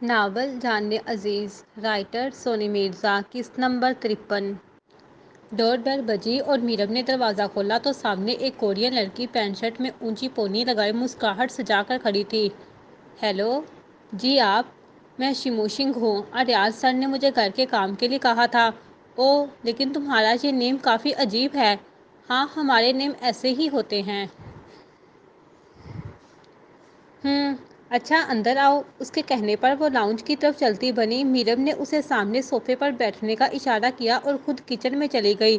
Novel جان عزیز، writer سونی مرزا، قسط number 53۔ ڈور بیل بجی اور میرم نے دروازہ کھولا تو سامنے ایک کورین لڑکی پینٹ شرٹ میں اونچی پونی لگائے مسکراہٹ سجا کر کھڑی تھی۔ ہیلو، جی آپ، میں شیموشنگ ہوں۔ اریاز سر نے مجھے گھر کے کام کے لیے کہا تھا۔ اوہ، لیکن تمہارا یہ نیم کافی عجیب ہے۔ ہاں، ہمارے نیم ایسے ہی ہوتے ہیں۔ اچھا، اندر آؤ۔ اس کے کہنے پر وہ لاؤنج کی طرف چلتی بنی۔ میرم نے اسے سامنے صوفے پر بیٹھنے کا اشارہ کیا اور خود کچن میں چلی گئی۔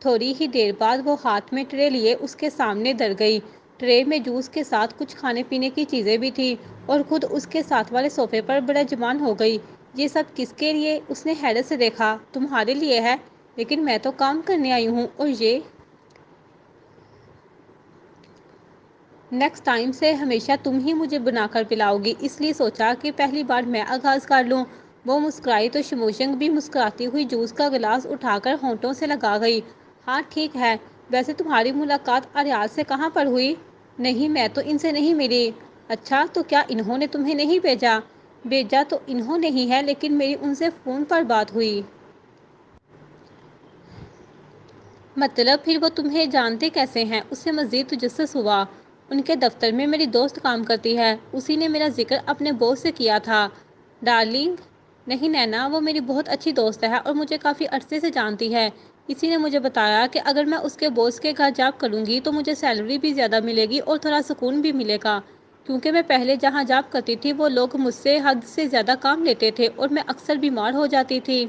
تھوڑی ہی دیر بعد وہ ہاتھ میں ٹرے لیے اس کے سامنے دھر گئی۔ ٹرے میں جوس کے ساتھ کچھ کھانے پینے کی چیزیں بھی تھیں اور خود اس کے ساتھ والے صوفے پر براجمان ہو گئی۔ یہ سب کس کے لیے؟ اس نے حیرت سے دیکھا۔ تمہارے لیے ہے، لیکن میں تو کام کرنے آئی ہوں اور یہ نیکسٹ ٹائم سے ہمیشہ تم ہی مجھے بنا کر پلاؤ گی، اس لیے سوچا کہ پہلی بار میں آغاز کر لوں۔ وہ مسکرائی تو شیموشنگ بھی مسکراتی ہوئی جوس کا گلاس اٹھا کر ہونٹوں سے لگا گئی۔ ہاں ٹھیک ہے، ویسے تمہاری ملاقات اریاز سے کہاں پر ہوئی؟ نہیں، میں تو ان سے نہیں ملی۔ اچھا، تو کیا انہوں نے تمہیں نہیں بھیجا؟ بھیجا تو انہوں نے ہی ہے، لیکن میری ان سے فون پر بات ہوئی۔ مطلب پھر وہ تمہیں جانتے کیسے ہیں؟ اس سے مزید تجسس ہوا۔ ان کے دفتر میں میری دوست کام کرتی ہے، اسی نے میرا ذکر اپنے باس سے کیا تھا۔ ڈارلنگ، نہیں نینا، وہ میری بہت اچھی دوست ہے اور مجھے کافی عرصے سے جانتی ہے۔ اسی نے مجھے بتایا کہ اگر میں اس کے باس کے گھر جاب کروں گی تو مجھے سیلری بھی زیادہ ملے گی اور تھوڑا سکون بھی ملے گا، کیونکہ میں پہلے جہاں جاب کرتی تھی وہ لوگ مجھ سے حد سے زیادہ کام لیتے تھے اور میں اکثر بیمار ہو جاتی تھی۔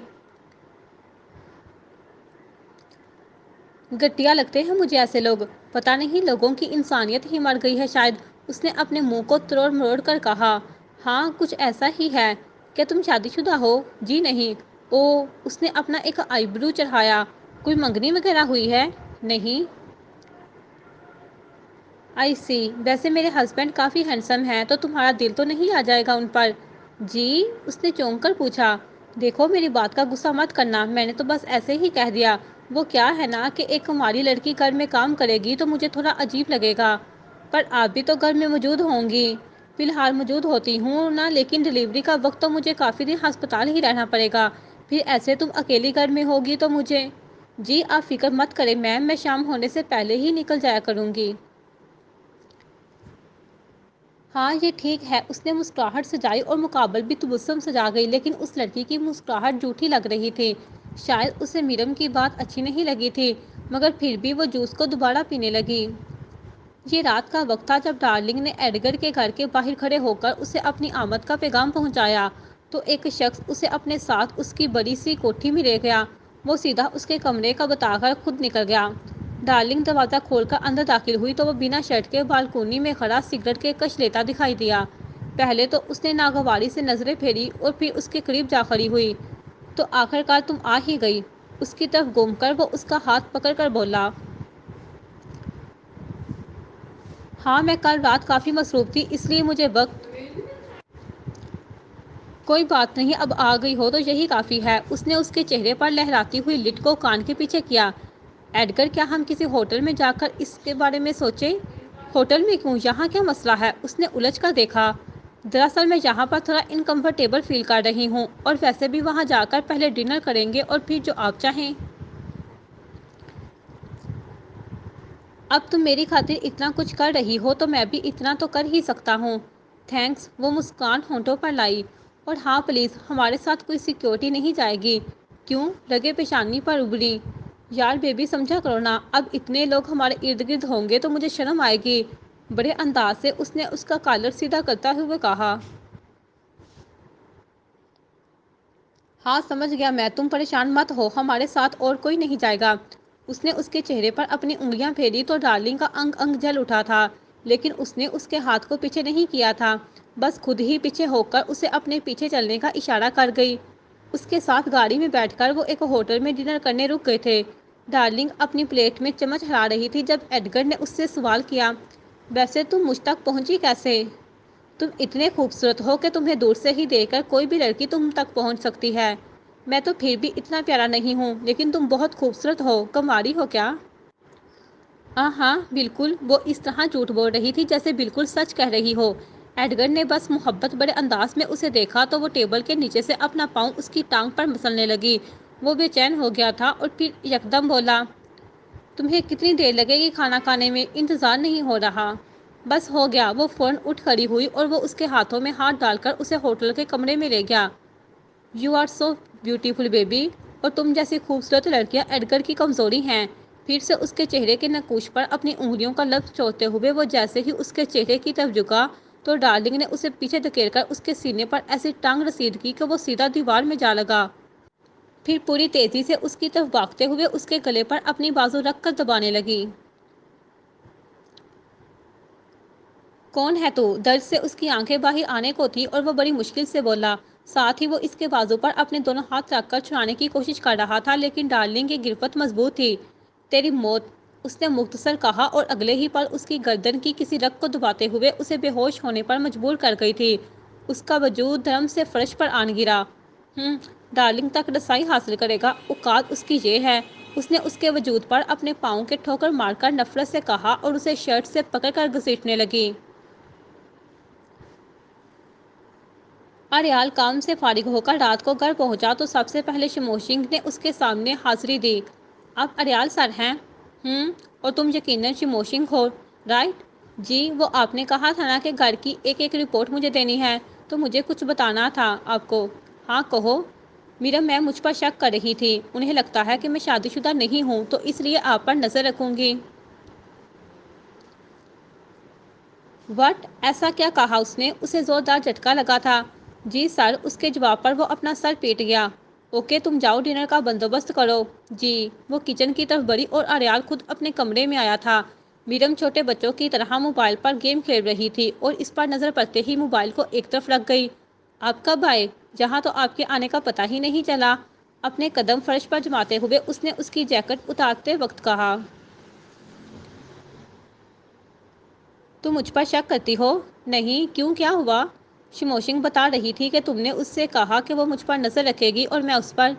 گھٹیا لگتے ہیں مجھے ایسے لوگ۔ پتہ نہیں، لوگوں کی انسانیت ہی مر گئی ہے شاید۔ اس نے اپنے منہ کو تروڑ مروڑ کر کہا۔ ہاں، کچھ ایسا ہی ہے۔ کیا تم شادی شدہ ہو؟ جی نہیں۔ اوہ، اس نے اپنا ایک آئی برو چڑھایا۔ کوئی منگنی وغیرہ ہوئی ہے؟ نہیں۔ آئی سی، ویسے میرے ہسبینڈ کافی ہینڈسم ہیں، تو تمہارا دل تو نہیں آ جائے گا ان پر؟ جی؟ اس نے چونک کر پوچھا۔ دیکھو، میری بات کا غصہ مت کرنا، میں نے تو بس ایسے ہی کہہ دیا۔ وہ کیا ہے نا کہ ایک کماری لڑکی گھر میں کام کرے گی تو مجھے تھوڑا عجیب لگے گا۔ پر آپ بھی تو گھر میں موجود ہوں گی۔ فی الحال موجود ہوتی ہوں نا، لیکن ڈلیوری کا وقت تو مجھے کافی دن ہسپتال ہی رہنا پڑے گا۔ پھر ایسے تم اکیلی گھر میں ہوگی تو مجھے… جی آپ فکر مت کریں میم، میں شام ہونے سے پہلے ہی نکل جایا کروں گی۔ ہاں یہ ٹھیک ہے۔ اس نے مسکراہٹ سجائی اور مقابل بھی تبسم سجا گئی، لیکن اس لڑکی کی مسکراہٹ جھوٹی لگ رہی تھی۔ شاید اسے میرم کی بات اچھی نہیں لگی تھی، مگر پھر بھی وہ جوس کو دوبارہ پینے لگی۔ یہ رات کا وقت تھا جب ڈارلنگ نے ایڈگر کے گھر کے باہر کھڑے ہو کر اسے اپنی آمد کا پیغام پہنچایا تو ایک شخص اسے اپنے ساتھ اس کی بڑی سی کوٹھی میں لے گیا۔ وہ سیدھا اس کے کمرے کا بتا کر خود نکل گیا۔ ڈارلنگ دروازہ کھول کر اندر داخل ہوئی تو وہ بنا شرٹ کے بالکونی میں کھڑا سگریٹ کے کش لیتا دکھائی دیا۔ پہلے تو اس نے ناگواری سے نظریں پھیری اور پھر اس کے قریب جا کھڑی ہوئی۔ تو آخر کار تم آ ہی گئی، اس کی طرف گھوم کر وہ اس کا ہاتھ پکڑ کر بولا۔ ہاں، میں کل رات کافی مصروف تھی، اس لیے مجھے وقت… کوئی بات نہیں، اب آ گئی ہو تو یہی کافی ہے۔ اس نے اس کے چہرے پر لہراتی ہوئی لٹ کو کان کے پیچھے کیا۔ ایڈگر، کیا ہم کسی ہوٹل میں جا کر اس کے بارے میں سوچیں؟ ہوٹل میں کیوں؟ یہاں کیا مسئلہ ہے؟ اس نے الجھ کر دیکھا۔ دراصل میں یہاں پر تھوڑا انکمفرٹیبل فیل کر رہی ہوں، اور ویسے بھی وہاں جا کر پہلے ڈنر کریں گے اور پھر جو آپ چاہیں۔ اب تم میری خاطر اتنا کچھ کر رہی ہو تو میں بھی اتنا تو کر ہی سکتا ہوں۔ تھینکس، وہ مسکان ہونٹوں پر لائی۔ اور ہاں پلیز، ہمارے ساتھ کوئی سیکیورٹی نہیں جائے گی۔ کیوں؟ رگیں پیشانی پر ابھریں۔ یار بیبی سمجھا کرو نا، اب اتنے لوگ ہمارے ارد گرد ہوں گے تو مجھے شرم آئے گی۔ بڑے انداز سے اس نے اس کا کالر سیدھا کرتے ہوئے کہا۔ ہاں سمجھ گیا میں، تم پریشان مت ہو، ہمارے ساتھ اور کوئی نہیں جائے گا۔ اس نے اس کے چہرے پر اپنی انگلیاں پھیری تو ڈارلنگ کا انگ انگ جل اٹھا تھا، لیکن اس نے اس کے ہاتھ کو پیچھے نہیں کیا تھا، بس خود ہی پیچھے ہو کر اسے اپنے پیچھے چلنے کا اشارہ کر گئی۔ اس کے ساتھ گاڑی میں بیٹھ کر وہ ایک ہوٹل میں ڈنر کرنے رک گئے تھے۔ ڈارلنگ اپنی پلیٹ میں چمچ ہلا رہی تھی جب ایڈگر نے اس سے سوال کیا، ویسے تم مجھ تک پہنچی کیسے؟ تم اتنے خوبصورت ہو کہ تمہیں دور سے ہی دیکھ کر کوئی بھی لڑکی تم تک پہنچ سکتی ہے۔ میں تو پھر بھی اتنا پیارا نہیں ہوں، لیکن تم بہت خوبصورت ہو۔ کنواری ہو کیا؟ ہاں بالکل، وہ اس طرح جھوٹ بول رہی تھی جیسے بالکل سچ کہہ رہی ہو۔ ایڈگر نے بس محبت بڑے انداز میں اسے دیکھا تو وہ ٹیبل کے نیچے سے اپنا پاؤں اس کی ٹانگ پر مسلنے لگی۔ وہ بے چین ہو گیا تھا اور پھر یکدم بولا، تمہیں کتنی دیر لگے گی کھانا کھانے میں؟ انتظار نہیں ہو رہا۔ بس ہو گیا۔ وہ فوراً اٹھ کھڑی ہوئی اور وہ اس کے ہاتھوں میں ہاتھ ڈال کر اسے ہوٹل کے کمرے میں لے گیا۔ You are so beautiful baby, اور تم جیسی خوبصورت لڑکیاں ایڈگر کی کمزوری ہیں۔ پھر سے اس کے چہرے کے نقوش پر اپنی انگلیوں کا لفظ چوڑتے ہوئے وہ جیسے ہی اس کے چہرے کی طرف جھکا تو ڈارلنگ نے اسے پیچھے دھکیل کر اس کے سینے پر ایسی ٹانگ رسید کی کہ وہ سیدھا دیوار میں جا لگا۔ پھر پوری تیزی سے اس کی طرف بھاگتے ہوئے اس کے گلے پر اپنی بازو رکھ کر دبانے لگی۔ کون ہے تو؟ درد سے اس کی آنکھیں باہر آنے کو تھی اور وہ بڑی مشکل سے بولا۔ ساتھ ہی وہ اس کے بازو پر اپنے دونوں ہاتھ رکھ کر چھڑانے کی کوشش کر رہا تھا، لیکن ڈارلنگ کی گرفت مضبوط تھی۔ تیری موت، اس نے مختصر کہا اور اگلے ہی پل اس کی گردن کی کسی رگ کو دباتے ہوئے اسے بے ہوش ہونے پر مجبور کر گئی تھی۔ اس کا وجود دھڑم سے فرش پر آن گرا۔ ڈارلنگ تک رسائی حاصل کرے گا، اوقات اس کی یہ ہے۔ اس نے اس کے وجود پر اپنے پاؤں کے ٹھوکر مار کر نفرت سے کہا اور اسے شرٹ سے پکڑ کر گھسیٹنے لگی۔ اریال کام سے فارغ ہو کر رات کو گھر پہنچا تو سب سے پہلے شموشنگ نے اس کے سامنے حاضری دی۔ آپ اریال سر ہیں؟ اور تم یقیناً شموشنگ ہو، رائٹ؟ جی، وہ آپ نے کہا تھا نا کہ گھر کی ایک ایک رپورٹ مجھے دینی ہے، تو مجھے کچھ بتانا تھا آپ کو۔ ہاں کہو۔ میرم، میں مجھ پر شک کر رہی تھی۔ انہیں لگتا ہے کہ میں شادی شدہ نہیں ہوں، تو اس لیے آپ پر نظر رکھوں گی۔ وٹ؟ ایسا کیا کہا اس نے؟ اسے زوردار جھٹکا لگا تھا۔ جی سر، اس کے جواب پر وہ اپنا سر پیٹ گیا۔ اوکے، تم جاؤ ڈنر کا بندوبست کرو۔ جی۔ وہ کچن کی طرف بڑھی اور اریال خود اپنے کمرے میں آیا تھا۔ میرم چھوٹے بچوں کی طرح موبائل پر گیم کھیل رہی تھی اور اس پر نظر پڑتے ہی موبائل کو ایک طرف رکھ گئی۔ آپ کب آئے؟ یہاں تو آپ کے آنے کا پتہ ہی نہیں چلا۔ اپنے قدم فرش پر جماتے ہوئے اس نے اس کی جیکٹ اتارتے وقت کہا۔ تم مجھ پر شک کرتی ہو؟ نہیں، کیوں، کیا ہوا؟ شموشنگ بتا رہی تھی کہ تم نے اس سے کہا کہ وہ مجھ پر نظر رکھے گی اور میں اس پر۔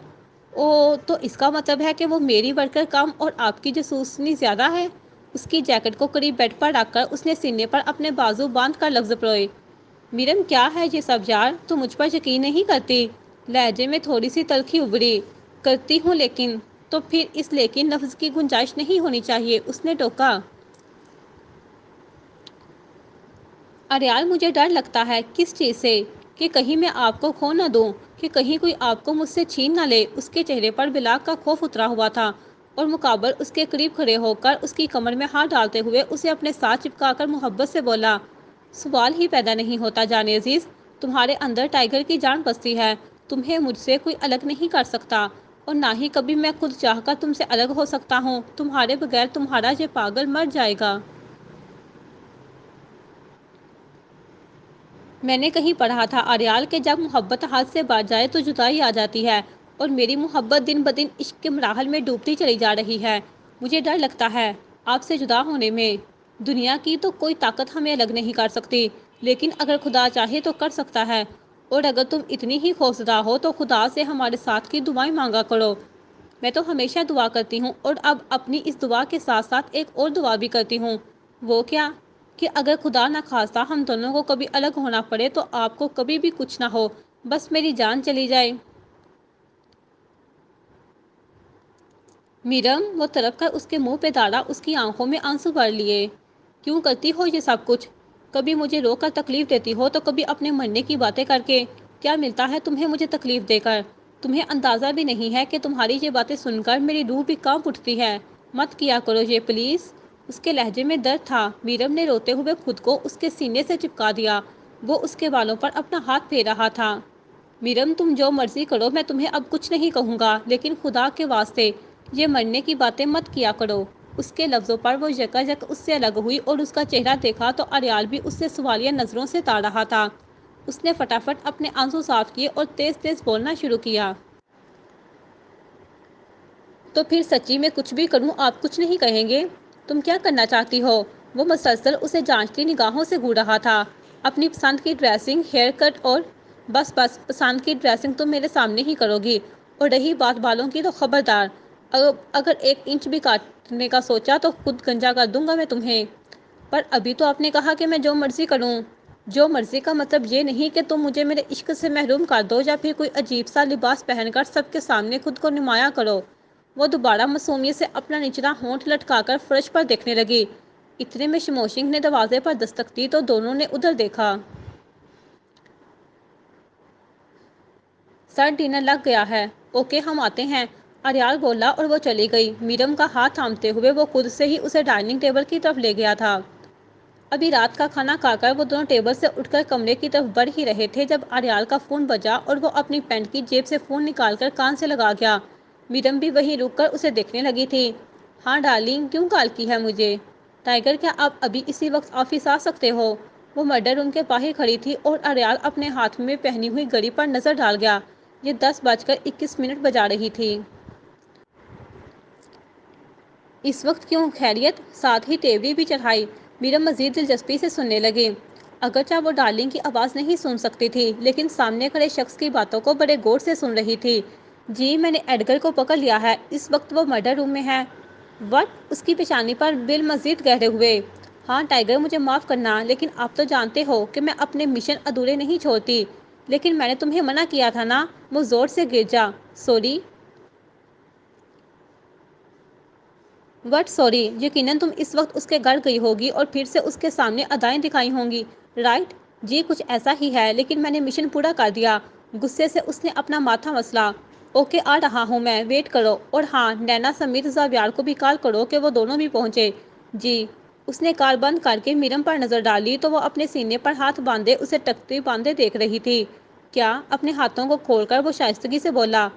اوہ، تو اس کا مطلب ہے کہ وہ میری ورکر کم اور آپ کی جاسوسنی زیادہ ہے۔ اس کی جیکٹ کو قریب بیڈ پر رکھ کر اس نے سینے پر اپنے بازو باندھ کر لفظ پروئے۔ میرم، کیا ہے یہ سب یار؟ تم مجھ پر یقین نہیں کرتی؟ لہجے میں تھوڑی سی تلخی ابھری۔ کرتی ہوں لیکن۔ تو پھر اس لیکن لفظ کی گنجائش نہیں ہونی چاہیے، اس نے ٹوکا۔ اریال، مجھے ڈر لگتا ہے۔ کس چیز سے؟ کہ کہیں میں آپ کو کھو نہ دوں، کہ کہیں کوئی آپ کو مجھ سے چھین نہ لے۔ اس کے چہرے پر بلاک کا خوف اترا ہوا تھا اور مقابل اس کے قریب کھڑے ہو کر اس کی کمر میں ہاتھ ڈالتے ہوئے اسے اپنے ساتھ چپکا کر محبت سے بولا، سوال ہی پیدا نہیں ہوتا جان عزیز، تمہارے اندر ٹائیگر کی جان بستی ہے، تمہیں مجھ سے کوئی الگ نہیں کر سکتا، اور نہ ہی کبھی میں خود چاہ کر تم سے الگ ہو سکتا ہوں، تمہارے بغیر تمہارا یہ پاگل مر جائے گا۔ میں نے کہیں پڑھا تھا اریال کہ جب محبت ہاتھ سے بٹ جائے تو جدائی آ جاتی ہے، اور میری محبت دن بدن عشق کے مراحل میں ڈوبتی چلی جا رہی ہے۔ مجھے ڈر لگتا ہے آپ سے جدا ہونے میں۔ دنیا کی تو کوئی طاقت ہمیں الگ نہیں کر سکتی، لیکن اگر خدا چاہے تو کر سکتا ہے، اور اگر تم اتنی ہی خوفزدہ ہو تو خدا سے ہمارے ساتھ کی دعائیں مانگا کرو۔ میں تو ہمیشہ دعا کرتی ہوں، اور اب اپنی اس دعا کے ساتھ ساتھ ایک اور دعا بھی کرتی ہوں۔ وہ کیا؟ کہ اگر خدا نہ خواستہ ہم دونوں کو کبھی الگ ہونا پڑے تو آپ کو کبھی بھی کچھ نہ ہو، بس میری جان چلی جائے۔ میرم، وہ تڑپ کر اس کے منہ پہ داڑا، اس کی آنکھوں میں آنسو بھر لیے۔ کیوں کرتی ہو یہ سب کچھ؟ کبھی مجھے رو کر تکلیف دیتی ہو تو کبھی اپنے مرنے کی باتیں کر کے۔ کیا ملتا ہے تمہیں مجھے تکلیف دے کر؟ تمہیں اندازہ بھی نہیں ہے کہ تمہاری یہ باتیں سن کر میری روح بھی کانپ اٹھتی ہے۔ مت کیا کرو یہ پلیز۔ اس کے لہجے میں درد تھا۔ میرم نے روتے ہوئے خود کو اس کے سینے سے چپکا دیا۔ وہ اس کے بالوں پر اپنا ہاتھ پھیر رہا تھا۔ میرم، تم جو مرضی کرو، میں تمہیں اب کچھ نہیں کہوں گا، لیکن خدا کے واسطے یہ مرنے کی باتیں مت کیا کرو۔ اس کے لفظوں پر وہ یکایک اس سے الگ ہوئی اور اس کا چہرہ دیکھا تو اریال بھی اس سے سوالیہ نظروں سے تاڑ رہا تھا۔ اس نے فٹافٹ اپنے آنسو صاف کیے اور تیز تیز بولنا شروع کیا۔ تو پھر سچی میں کچھ بھی کروں آپ کچھ نہیں کہیں گے؟ تم کیا کرنا چاہتی ہو؟ وہ مسلسل اسے جانچتی نگاہوں سے گھور رہا تھا۔ اپنی پسند کی ڈریسنگ، ہیئر کٹ اور بس پسند کی ڈریسنگ تم میرے سامنے ہی کرو گی، اور رہی بات بالوں کی تو خبردار، اگر 1 انچ بھی کاٹنے کا سوچا تو خود گنجا کر دوں گا میں تمہیں۔ پر ابھی تو آپ نے کہا کہ میں جو مرضی کروں۔ جو مرضی کا مطلب یہ نہیں کہ تم مجھے میرے عشق سے محروم کر دو یا پھر کوئی عجیب سا لباس پہن کر سب کے سامنے خود کو نمایاں کرو۔ وہ دوبارہ معصومیت سے اپنا نچلا ہونٹ لٹکا کر فرش پر دیکھنے لگی۔ اتنے میں شموشنگ نے دروازے پر دستک دی تو دونوں نے ادھر دیکھا۔ سر ڈنر لگ گیا ہے۔ اوکے ہم آتے ہیں، اریال بولا اور وہ چلی گئی۔ میرم کا ہاتھ تھامتے ہوئے وہ خود سے ہی اسے ڈائننگ ٹیبل کی طرف لے گیا تھا۔ ابھی رات کا کھانا کھا کر وہ دونوں ٹیبل سے اٹھ کر کمرے کی طرف بڑھ ہی رہے تھے جب اریال کا فون بجا اور وہ اپنی پینٹ کی جیب سے فون نکال کر کان سے لگا گیا۔ میرم بھی وہیں رک کر اسے دیکھنے لگی تھی۔ ہاں ڈارلنگ، کیوں کال کی ہے مجھے؟ ٹائیگر، کیا آپ ابھی اسی وقت آفس آ سکتے ہو؟ وہ مرڈر روم کے باہر کھڑی تھی اور اریال اپنے ہاتھ میں پہنی ہوئی گھڑی پر نظر ڈال گیا۔ یہ 10:21 بجا رہی تھی۔ اس وقت کیوں؟ خیریت؟ ساتھ ہی ٹیبلی بھی چڑھائی۔ میرم مزید دلچسپی سے سننے لگے۔ اگرچہ وہ ڈارلنگ کی آواز نہیں سن سکتی تھی لیکن سامنے کھڑے شخص کی باتوں کو بڑے غور سے سن رہی تھی۔ جی میں نے ایڈگر کو پکڑ لیا ہے، اس وقت وہ مرڈر روم میں ہے۔ وٹ؟ اس کی پیشانی پر بل مزید گہرے ہوئے۔ ہاں ٹائیگر، مجھے معاف کرنا لیکن آپ تو جانتے ہو کہ میں اپنے مشن ادھورے نہیں چھوڑتی۔ لیکن میں نے تمہیں منع کیا تھا نا۔ وہ زور سے گرجا۔ سوری۔ What sorry? یقیناً تم اس وقت اس کے گھر گئی ہوگی اور پھر سے اس کے سامنے ادائیں دکھائی ہوں گی، رائٹ؟ جی کچھ ایسا ہی ہے، لیکن میں نے مشن پورا کر دیا۔ غصے سے اس نے اپنا ماتھا مسلا۔ اوکے آ رہا ہوں میں، ویٹ کرو، اور ہاں نینا سمیت زاویار کو بھی کال کرو کہ وہ دونوں بھی پہنچے۔ جی۔ اس نے کال بند کر کے میرم پر نظر ڈالی تو وہ اپنے سینے پر ہاتھ باندھے اسے ٹکتے باندھے دیکھ رہی تھی۔ کیا؟ اپنے ہاتھوں کو کھول کر وہ شائستگی سے بولا۔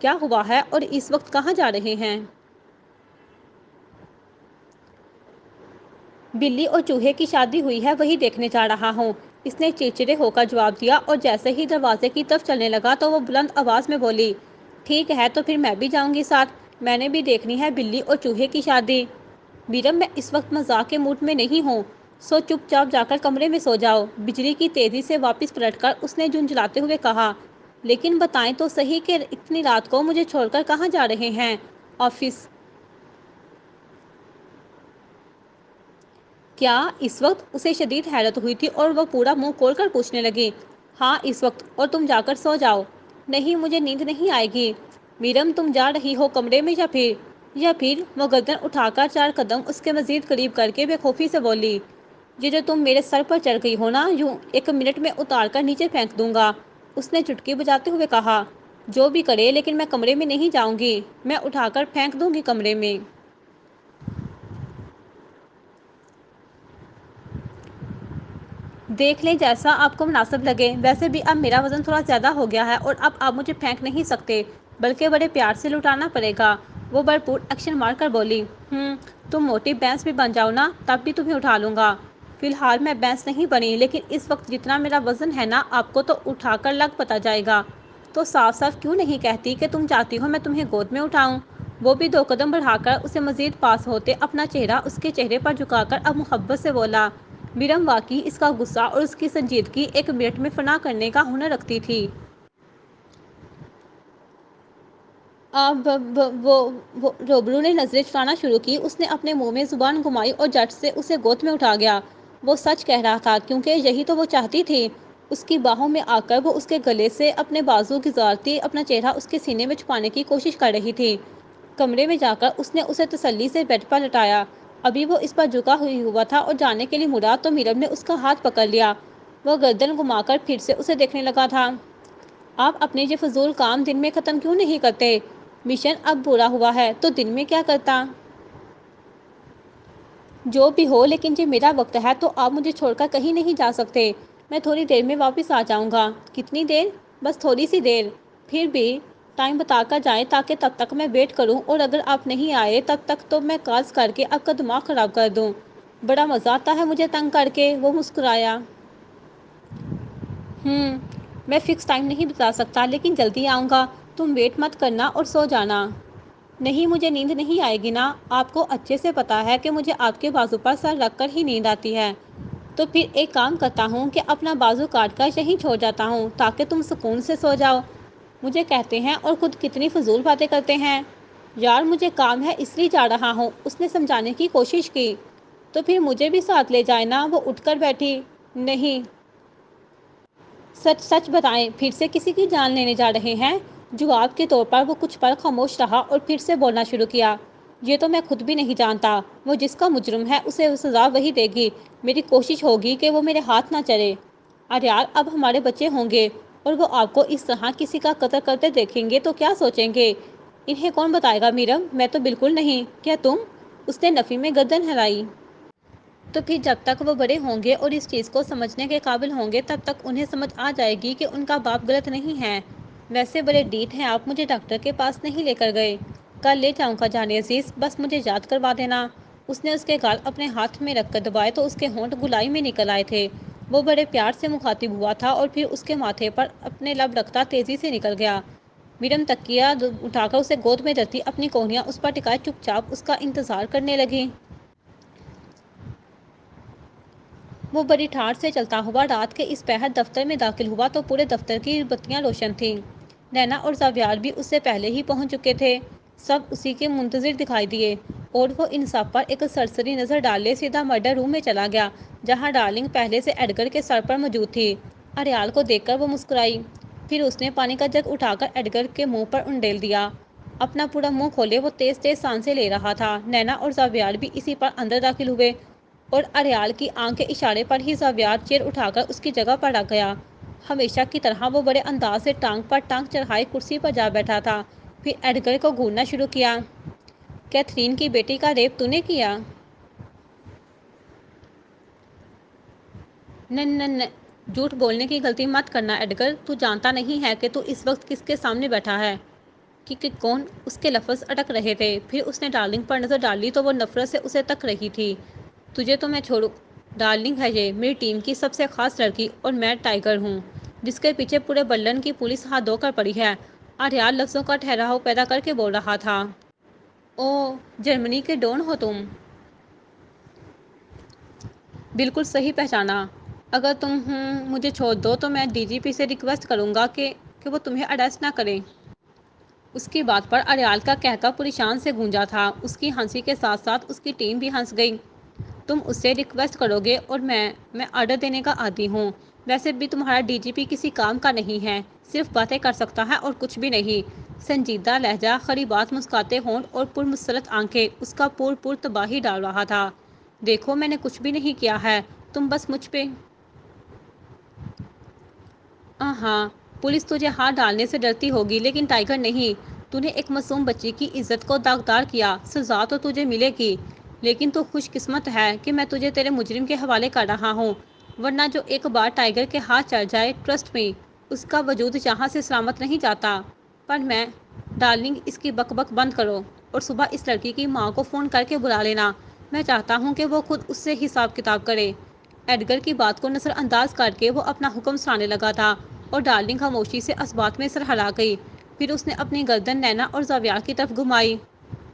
کیا ہوا ہے اور اس وقت کہاں جا رہے ہیں؟ بلی اور چوہے کی شادی ہوئی ہے، وہی دیکھنے جا رہا ہوں، اس نے چڑچڑے ہو کر جواب دیا اور جیسے ہی دروازے کی طرف چلنے لگا تو وہ بلند آواز میں بولی، ٹھیک ہے تو پھر میں بھی جاؤں گی ساتھ، میں نے بھی دیکھنی ہے بلی اور چوہے کی شادی۔ میرم میں اس وقت مذاق کے موڈ میں نہیں ہوں، سو چپ چاپ جا کر کمرے میں سو جاؤ۔ بجلی کی تیزی سے واپس پلٹ کر اس نے جھنجھلاتے ہوئے کہا، لیکن بتائیں تو صحیح کہ اتنی رات کو مجھے چھوڑ کر کہاں جا رہے ہیں؟ آفس۔ کیا؟ اس وقت؟ اسے شدید حیرت ہوئی تھی اور وہ پورا منہ کھول کر پوچھنے لگی، ہاں اس وقت، اور تم جا کر سو جاؤ۔ نہیں مجھے نیند نہیں آئے گی۔ میرم تم جا رہی ہو کمرے میں یا پھر وہ گردن اٹھا کر 4 قدم اس کے مزید قریب کر کے بے خوفی سے بولی، یہ جو تم میرے سر پر چڑھ گئی ہو نا، یوں 1 منٹ میں اتار کر نیچے پھینک دوں گا۔ اس نے چٹکی بجاتے ہوئے کہا، جو بھی کرے لیکن میں کمرے میں نہیں جاؤں گی، میں اٹھا کر پھینک دوں گی کمرے میں۔ دیکھ لیں جیسا آپ کو مناسب لگے، ویسے بھی اب میرا وزن تھوڑا زیادہ ہو گیا ہے اور اب آپ مجھے پھینک نہیں سکتے، بلکہ بڑے پیار سے لٹانا پڑے گا۔ وہ بھرپور ایکشن مار کر بولی، تم موٹی بھینس بھی بن جاؤ نا، تب بھی تمہیں اٹھا لوں گا۔ فی الحال میں بھینس نہیں بنی، لیکن اس وقت جتنا میرا وزن ہے نا، آپ کو تو اٹھا کر لگ پتا جائے گا۔ تو صاف صاف کیوں نہیں کہتی کہ تم چاہتی ہو میں تمہیں گود میں اٹھاؤں؟ وہ بھی 2 قدم بڑھا کر اسے مزید پاس ہوتے اپنا چہرہ اس کے چہرے پر جھکا کر اب محبت سے بولا۔ میرم واقعی اس کا غصہ اور اس کی سنجیدگی 1 منٹ میں فنا کرنے کا ہنر رکھتی تھی۔ وہ روبرو نے نظریں چٹانا شروع کی، اس نے اپنے منہ میں زبان گھمائی اور جھٹ سے اسے گود میں اٹھا گیا۔ وہ سچ کہہ رہا تھا کیونکہ یہی تو وہ چاہتی تھی۔ اس کی باہوں میں آ کر وہ اس کے گلے سے اپنے بازو گزارتی اپنا چہرہ اس کے سینے میں چھپانے کی کوشش کر رہی تھی۔ کمرے میں جا کر اس نے اسے تسلی سے بیڈ پر لٹایا۔ ابھی وہ اس پر جھکا ہوا تھا اور جانے کے لیے مڑا تو میرم نے اس کا ہاتھ پکڑ لیا۔ وہ گردن گھما کر پھر سے اسے دیکھنے لگا تھا۔ آپ اپنے یہ فضول کام دن میں ختم کیوں نہیں کرتے؟ مشن اب پورا ہوا ہے تو دن میں کیا کرتا؟ جو بھی ہو لیکن یہ میرا وقت ہے تو آپ مجھے چھوڑ کر کہیں نہیں جا سکتے۔ میں تھوڑی دیر میں واپس آ جاؤں گا۔ کتنی دیر؟ بس تھوڑی سی دیر۔ پھر بھی ٹائم بتا کر جائیں تاکہ تب تک میں ویٹ کروں، اور اگر آپ نہیں آئے تب تک تو میں کالز کر کے آپ کا دماغ خراب کر دوں۔ بڑا مزہ آتا ہے مجھے تنگ کر کے، وہ مسکرایا۔ میں فکس ٹائم نہیں بتا سکتا لیکن جلدی آؤں گا، تم ویٹ مت کرنا اور سو جانا۔ نہیں مجھے نیند نہیں آئے گی نا، آپ کو اچھے سے پتا ہے کہ مجھے آپ کے بازو پر سر رکھ کر ہی نیند آتی ہے۔ تو پھر ایک کام کرتا ہوں کہ اپنا بازو کاٹ کر یہیں چھوڑ جاتا ہوں تاکہ تم سکون سے سو جاؤ۔ مجھے کہتے ہیں اور خود کتنی فضول باتیں کرتے ہیں۔ یار مجھے کام ہے اس لیے جا رہا ہوں، اس نے سمجھانے کی کوشش کی۔ تو پھر مجھے بھی ساتھ لے جائے نا، وہ اٹھ کر بیٹھی۔ نہیں سچ سچ بتائیں، پھر سے کسی کی جان لینے جا رہے ہیں؟ جواب کے طور پر وہ کچھ پل خاموش رہا اور پھر سے بولنا شروع کیا۔ یہ تو میں خود بھی نہیں جانتا۔ وہ جس کا مجرم ہے اسے سزا وہی دے گی۔ میری کوشش ہوگی کہ وہ میرے ہاتھ نہ چلے۔ اریال، اب ہمارے بچے ہوں گے اور وہ آپ کو اس طرح کسی کا قتل کرتے دیکھیں گے تو کیا سوچیں گے؟ انہیں کون بتائے گا میرم؟ میں تو بالکل نہیں۔ کیا تم؟ اس نے نفی میں گردن ہلائی۔ تو پھر جب تک وہ بڑے ہوں گے اور اس چیز کو سمجھنے کے قابل ہوں گے تب تک انہیں سمجھ آ جائے گی کہ ان کا باپ غلط نہیں ہے۔ ویسے بڑے ڈیٹ ہیں آپ، مجھے ڈاکٹر کے پاس نہیں لے کر گئے۔ کل لے جاؤں گا جان عزیز، بس مجھے یاد کروا دینا۔ اس نے اس کے گال اپنے ہاتھ میں رکھ کر دبائے تو اس کے ہونٹ گلائی میں نکل آئے تھے۔ وہ بڑے پیار سے مخاطب ہوا تھا اور پھر اس کے ماتھے پر اپنے لب رکھتا تیزی سے نکل گیا۔ میرم تکیہ اٹھا کر اسے گود میں رکھتی اپنی کوہنیاں اس پر ٹکائے چپ چاپ اس کا انتظار کرنے لگی۔ وہ بڑی ٹھاٹھ سے چلتا ہوا رات کے اس پہر دفتر میں داخل ہوا تو پورے دفتر کی بتیاں روشن تھیں۔ نینا اور زاویار بھی اس سے پہلے ہی پہنچ چکے تھے۔ سب اسی کے منتظر دکھائی دیے اور وہ ان سب پر ایک سرسری نظر ڈالے سیدھا مرڈر روم میں چلا گیا جہاں ڈارلنگ پہلے سے ایڈگر کے سر پر موجود تھی۔ اریال کو دیکھ کر وہ مسکرائی۔ پھر اس نے پانی کا جگ اٹھا کر ایڈگر کے منہ پر انڈیل دیا۔ اپنا پورا منہ کھولے وہ تیز تیز سانسیں لے رہا تھا۔ نینا اور زاویار بھی اسی پر اندر داخل ہوئے اور اریال کی آنکھ کے اشارے پر ہی زاویار چیئر اٹھا کر اس کی جگہ پر رکھ گیا۔ ہمیشہ کی طرح وہ بڑے انداز سے ٹانگ پر ٹانگ چڑھائے کرسی پر جا بیٹھا تھا۔ پھر ایڈگر کو گھورنا شروع کیا۔ کیتھرین کی بیٹی کا ریپ تو نے کیا؟ نن جھوٹ بولنے کی غلطی مت کرنا ایڈگر۔ تو جانتا نہیں ہے کہ تو اس وقت کس کے سامنے بیٹھا ہے؟ کہ کون؟ اس کے لفظ اٹک رہے تھے۔ پھر اس نے ڈارلنگ پر نظر ڈالی تو وہ نفرت سے اسے تک رہی تھی۔ تجھے تو میں چھوڑوں۔ ڈارلنگ ہے یہ میری ٹیم کی سب سے خاص لڑکی اور میں ٹائیگر ہوں جس کے پیچھے پورے برلن کی پولیس ہاتھ دھو کر پڑی ہے۔ اریال لفظوں کا ٹھہراؤ پیدا کر کے بول رہا تھا۔ اوہ، جرمنی کے ڈون ہو تم؟ بالکل صحیح پہچانا۔ اگر تم مجھے چھوڑ دو تو میں ڈی جی پی سے ریکویسٹ کروں گا کہ وہ تمہیں اریسٹ نہ کریں۔ اس کی بات پر اریال کا قہقہ پوری شان سے گونجا تھا۔ اس کی ہنسی کے ساتھ ساتھ اس کی ٹیم بھی ہنس گئی۔ تم اس سے ریکویسٹ کرو گے اور میں آرڈر دینے کا عادی ہوں۔ ویسے بھی تمہارا ڈی جی پی کسی کام کا نہیں ہے، صرف باتیں کر سکتا ہے اور کچھ بھی نہیں۔ سنجیدہ لہجہ، خری بات، مسکراتے ہونٹ اور پرمسرت آنکھیں اس کا پور تباہی ڈال رہا تھا۔ دیکھو میں نے کچھ بھی نہیں کیا ہے، تم بس مجھ پہ۔ ہاں، پولیس تجھے ہاتھ ڈالنے سے ڈرتی ہوگی لیکن ٹائیگر نہیں۔ تو نے ایک معصوم بچی کی عزت کو داغدار کیا، سزا تو تجھے ملے گی۔ لیکن تو خوش قسمت ہے کہ میں تجھے تیرے مجرم کے حوالے کر رہا ہوں، ورنہ جو ایک بار ٹائیگر کے ہاتھ چڑھ جائے، ٹرسٹ می، اس کا وجود یہاں سے سلامت نہیں جاتا۔ پر میں ڈارلنگ، اس کی بک بک بند کرو اور صبح اس لڑکی کی ماں کو فون کر کے بلا لینا۔ میں چاہتا ہوں کہ وہ خود اس سے حساب کتاب کرے۔ ایڈگر کی بات کو نظر انداز کر کے وہ اپنا حکم سنانے لگا تھا اور ڈارلنگ خاموشی سے اسبات میں سر ہلا گئی۔ پھر اس نے اپنی گردن نینا اور زاویار کی طرف گھمائی۔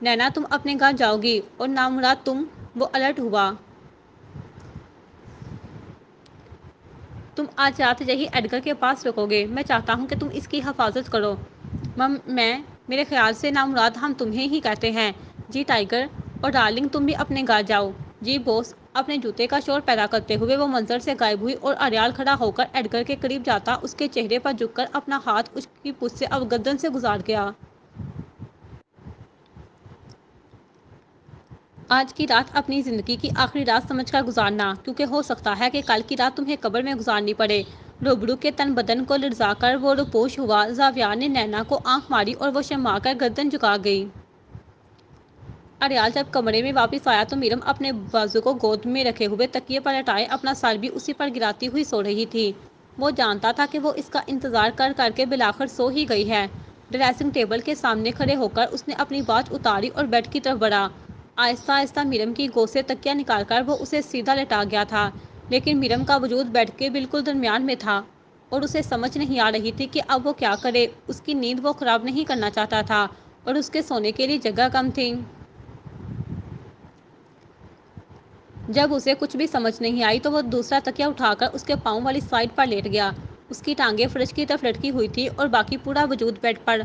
نینا، تم اپنے گھر جاؤ گی اور نامراد تم۔ وہ الرٹ ہوا۔ تم آج رات یہی ایڈگر کے پاس رکو گے۔ میں چاہتا ہوں کہ تم اس کی حفاظت کرو۔ میرے خیال سے نامراد ہم تمہیں ہی کہتے ہیں۔ جی ٹائیگر، اور ڈارلنگ تم بھی اپنے گھر جاؤ۔ جی بوس۔ اپنے جوتے کا شور پیدا کرتے ہوئے وہ منظر سے غائب ہوئی اور اریال کھڑا ہو کر ایڈگر کے قریب جاتا اس کے چہرے پر جھک کر اپنا ہاتھ اس کی پشت سے اب گردن سے گزار گیا۔ آج کی رات اپنی زندگی کی آخری رات سمجھ کر گزارنا، کیونکہ ہو سکتا ہے کہ کل کی رات تمہیں قبر میں گزارنی پڑے۔ روبرو کے تن بدن کو لرزا کر وہ روپوش ہوا۔ زاویار نے نینا کو آنکھ ماری اور وہ شرما کر گردن جھکا گئی۔ اریال جب کمرے میں واپس آیا تو میرم اپنے بازو کو گود میں رکھے ہوئے تکیے پر لٹائے اپنا سر بھی اسی پر گراتی ہوئی سو رہی تھی۔ وہ جانتا تھا کہ وہ اس کا انتظار کر کر کے بالآخر سو ہی گئی ہے۔ ڈریسنگ ٹیبل کے سامنے کھڑے ہو کر اس نے اپنی واچ اتاری اور بیڈ کی طرف بڑھا۔ آہستہ آہستہ میرم کی گود سے تکیہ نکال کر وہ اسے سیدھا لٹا گیا تھا، لیکن میرم کا وجود بیڈ کے بالکل درمیان میں تھا اور اسے سمجھ نہیں آ رہی تھی کہ اب وہ کیا کرے۔ اس کی نیند وہ خراب نہیں کرنا چاہتا تھا اور اس کے سونے کے لیے جگہ کم تھی۔ جب اسے کچھ بھی سمجھ نہیں آئی تو وہ دوسرا تکیہ اٹھا کر اس کے پاؤں والی سائڈ پر لیٹ گیا۔ اس کی ٹانگیں فرش کی طرف لٹکی ہوئی تھی اور باقی پورا وجود بیڈ پر۔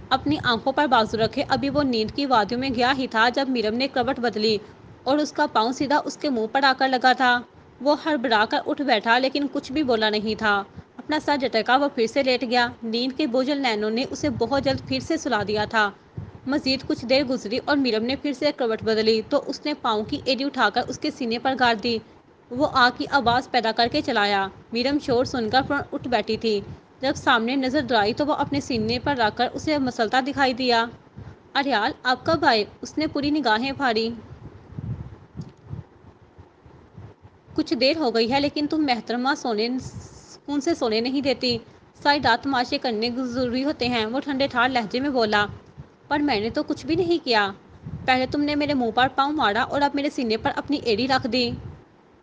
اپنی آنکھوں پر بازو رکھے ابھی وہ نیند کی وادیوں میں گیا ہی تھا جب میرم نے کروٹ بدلی اور اس کا پاؤں سیدھا اس کے منہ پر آ کر لگا تھا۔ وہ ہڑبڑا کر اٹھ بیٹھا لیکن کچھ بھی بولا نہیں تھا۔ اپنا سر جھٹکا وہ پھر سے لیٹ گیا۔ نیند کے بوجھل نینوں نے اسے بہت جلد پھر سے سلا دیا تھا۔ مزید کچھ دیر گزری اور میرم نے پھر سے کروٹ بدلی تو اس نے پاؤں کی ایڑی اٹھا کر اس کے سینے پر گاڑ دی۔ وہ آگ کی آواز پیدا کر کے چلایا۔ میرم شور سن کر فوراً اٹھ بیٹھی تھی۔ جب سامنے نظر دوڑائی تو وہ اپنے سینے پر رکھ کر اسے مسلتا دکھائی دیا۔ اریال آپ کب آئے؟ اس نے پوری نگاہیں پھاڑی۔ کچھ دیر ہو گئی ہے لیکن تم محترمہ سکون سے سونے نہیں دیتی۔ ساری رات تماشے کرنے ضروری ہوتے ہیں، وہ ٹھنڈے ٹھار لہجے میں بولا۔ پر میں نے تو کچھ بھی نہیں کیا۔ پہلے تم نے میرے منہ پر پاؤں مارا اور اب میرے سینے پر اپنی ایڑی رکھ دی۔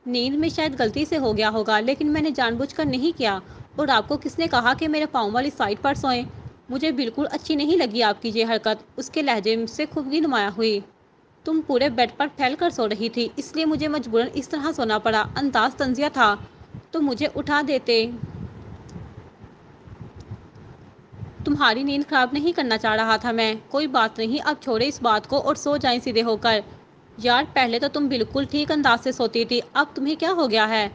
نیند میں شاید غلطی سے ہو گیا ہوگا لیکن میں نے جان بوجھ کر نہیں کیا۔ اور آپ کو کس نے کہا کہ میرے پاؤں والی سائڈ پر سوئیں؟ مجھے بالکل اچھی نہیں لگی آپ کی یہ حرکت، اس کے لہجے سے خفگی نمایاں ہوئی۔ تم پورے بیڈ پر پھیل کر سو رہی تھی اس لیے مجھے مجبوراً اس طرح سونا پڑا۔ انداز طنزیہ تھا تو مجھے اٹھا دیتے۔ تمہاری نیند خراب نہیں کرنا چاہ رہا تھا میں۔ کوئی بات نہیں، اب چھوڑے اس بات کو اور سو جائیں سیدھے ہو کر۔ یار پہلے تو تم بالکل ٹھیک انداز سے سوتی تھی، اب تمہیں کیا ہو گیا ہے؟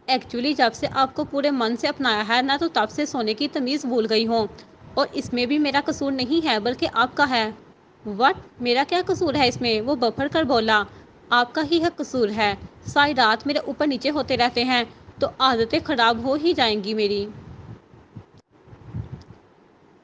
ایکچولی جب سے آپ کو پورے من سے اپنایا ہے نا تو تب سے سونے کی تمیز بھول گئی ہوں، اور اس میں بھی میرا قصور نہیں ہے بلکہ آپ کا ہے۔ وٹ؟ میرا کیا قصور ہے اس میں؟ وہ بفر کر بولا۔ آپ کا ہی قصور ہے، ساری رات میرے اوپر نیچے ہوتے رہتے ہیں تو عادتیں خراب ہو ہی جائیں گی میری۔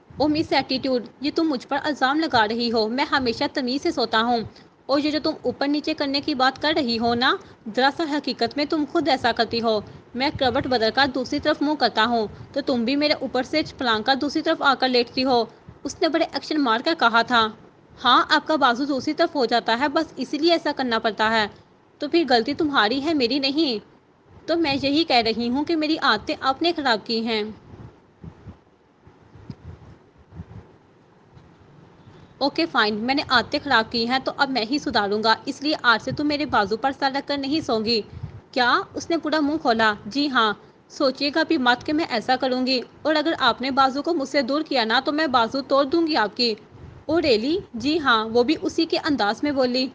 او مس ایٹیٹیوڈ، یہ تم مجھ پر الزام لگا رہی ہو؟ میں ہمیشہ تمیز سے سوتا ہوں، اور یہ جو تم اوپر نیچے کرنے کی بات کر رہی ہو نا، دراصل حقیقت میں تم خود ایسا کرتی ہو۔ میں کروٹ بدل کر دوسری طرف منہ کرتا ہوں تو تم بھی میرے اوپر سے پھلانگ کر دوسری طرف آ کر لیٹتی ہو۔ اس نے بڑے ایکشن مار کر کہا تھا۔ ہاں آپ کا بازو دوسری طرف ہو جاتا ہے، بس اسی لیے ایسا کرنا پڑتا ہے۔ تو پھر غلطی تمہاری ہے، میری نہیں۔ تو میں یہی کہہ رہی ہوں کہ میری عادتیں آپ نے خراب کی ہیں۔ اوکے فائن، میں نے عادتیں خراب کی ہیں تو اب میں ہی سدھاروں گا، اس لیے آج سے تم میرے بازو پر سر رکھ کر نہیں سوں گی۔ کیا؟ اس نے پورا منہ کھولا۔ جی ہاں، سوچیے گا بھی مت کہ میں ایسا کروں گی، اور اگر آپ نے بازو کو مجھ سے دور کیا نا تو میں بازو توڑ دوں گی آپ کی۔ او ریلی؟ جی ہاں، وہ بھی اسی کے انداز میں بولی۔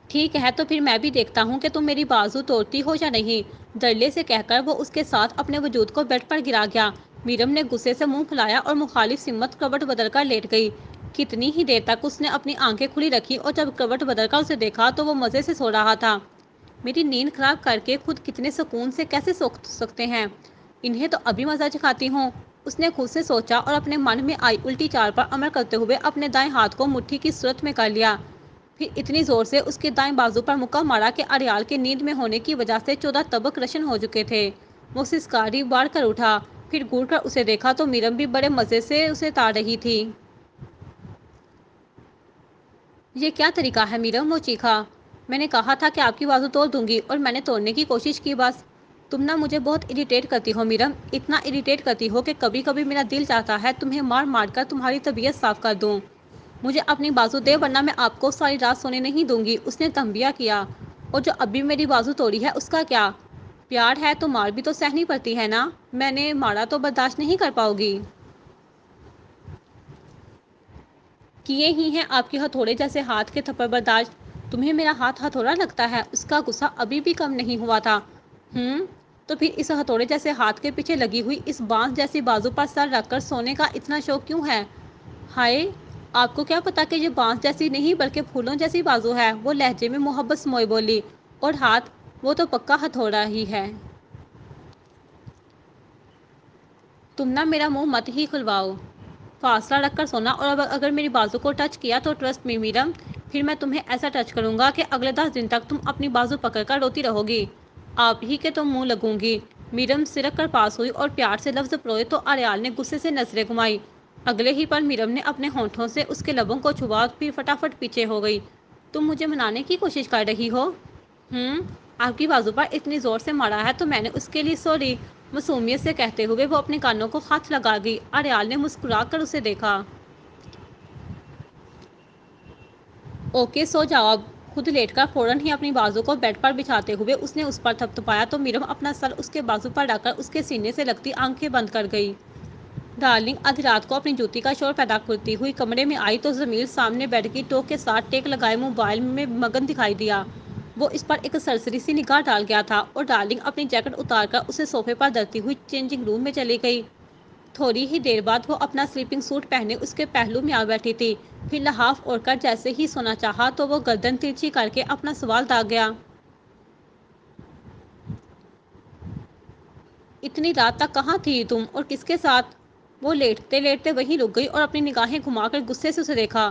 ٹھیک ہے تو پھر میں بھی دیکھتا ہوں کہ تم میری بازو توڑتی ہو یا نہیں، درلے سے کہہ کر وہ اس کے ساتھ اپنے وجود کو بیڈ پر گرا گیا۔ میرم نے غصے سے منہ پھلایا اور مخالف سمت کروٹ بدل کر لیٹ گئی۔ کتنی ہی دیر تک اس نے اپنی آنکھیں کھلی رکھی اور جب کروٹ بدل کر اسے دیکھا تو وہ مزے سے سو رہا تھا۔ میری نیند خراب کر کے خود کتنے سکون سے کیسے سو سکتے ہیں؟ انہیں تو ابھی مزہ چکھاتی ہوں، اس نے خود سے سوچا اور اپنے من میں آئی الٹی چال پر عمل کرتے ہوئے اپنے دائیں ہاتھ کو مٹھی کی صورت میں کر لیا، پھر اتنی زور سے اس کے دائیں بازو پر مکہ مارا کہ اریال کے نیند میں ہونے کی وجہ سے 14 طبق روشن ہو چکے تھے۔ وہ سسکاری بار کر اٹھا، پھر گھور کر اسے دیکھا تو میرم بھی بڑے مزے سے اسے تاڑ رہی تھی۔ یہ کیا طریقہ ہے میرم؟ وہ چیخا۔ میں نے کہا تھا کہ آپ کی بازو توڑ دوں گی اور میں نے توڑنے کی کوشش کی بس۔ تم نا مجھے بہت اریٹیٹ کرتی ہو میرم، اتنا اریٹیٹ کرتی ہو کہ کبھی کبھی میرا دل چاہتا ہے تمہیں مار مار کر تمہاری طبیعت صاف کر دوں۔ مجھے اپنی بازو دے ورنہ میں آپ کو ساری رات سونے نہیں دوں گی، اس نے تنبیہ کیا۔ اور جو ابھی میری بازو توڑی ہے اس کا کیا؟ پیار ہے تو مار بھی تو سہنی پڑتی ہے نا، میں نے مارا تو برداشت نہیں کر پاؤ گی؟ کیے ہی ہیں آپ کے ہتھوڑے جیسے ہاتھ کے تھپڑ برداشت۔ تمہیں میرا ہاتھ ہتھوڑا لگتا ہے؟ اس کا غصہ ابھی بھی کم نہیں ہوا تھا۔ تو پھر اس ہتھوڑے جیسے ہاتھ کے پیچھے لگی ہوئی اس بانس جیسی بازو پر سر رکھ کر سونے کا اتنا شوق کیوں ہے؟ ہائے، آپ کو کیا پتا کہ یہ بانس جیسی نہیں بلکہ پھولوں جیسی بازو ہے، وہ لہجے میں محبت سموئے بولی۔ اور ہاتھ، وہ تو پکا ہتھوڑا ہی ہے۔ تم نا میرا منہ مت ہی کھلواؤ، فاصلہ رکھ کر سونا، اور اب اگر میری بازو کو ٹچ کیا تو ٹرسٹ می میرم، پھر میں تمہیں ایسا ٹچ کروں گا کہ اگلے 10 دن تک تم اپنی بازو پکڑ کر روتی رہو گی۔ آپ ہی کے تو منہ لگوں گی۔ میرم سرک کر پاس ہوئی اور پیار سے لفظ پروئے تو اریال نے غصے سے نظریں گھمائی۔ اگلے ہی پل میرم نے اپنے ہونٹوں سے اس کے لبوں کو چھوا پھر فٹافٹ پیچھے ہو گئی۔ تم مجھے منانے کی کوشش کر رہی ہو؟ آپ کی بازو پر اتنی زور سے مارا ہے تو میں نے اس کے لیے سوری، معصومیت سے کہتے ہوئے وہ اپنے کانوں کو ہاتھ لگا گئی۔ اریال نے مسکرا کر اسے دیکھا۔ اوکے سو جاؤ اب، خود لیٹ کر فوراً ہی اپنی بازو کو بیڈ پر بچھاتے ہوئے اس نے اس پر تھپتھپایا تو میرم اپنا سر اس کے بازو پر رکھ کر اس کے سینے سے لگتی آنکھیں بند کر گئی۔ ڈارلنگ آدھی رات کو اپنی جوتی کا شور پیدا کرتی ہوئی کمرے میں آئی تو ضمیل سامنے بیڈ کی ٹوک کے ساتھ ٹیک لگائے موبائل میں مگن دکھائی دیا۔ وہ اس پر ایک سرسری سی نگاہ ڈال گیا تھا اور ڈارلنگ اپنی جیکٹ اتار کر اسے صوفے پر دھرتی ہوئی چینجنگ روم میں چلی گئی۔ تھوڑی ہی دیر بعد وہ اپنا سلیپنگ سوٹ پہنے اس کے پہلو میں آ بیٹھی تھی۔ پھر لحاف اوڑھ کر جیسے ہی سونا چاہا تو وہ گردن ترچھی کر کے اپنا سوال داغ گیا۔ اتنی رات تک کہاں تھی تم اور کس کے ساتھ؟ وہ لیٹتے لیٹتے وہیں رک گئی اور اپنی نگاہیں گھما کر غصے سے اسے دیکھا۔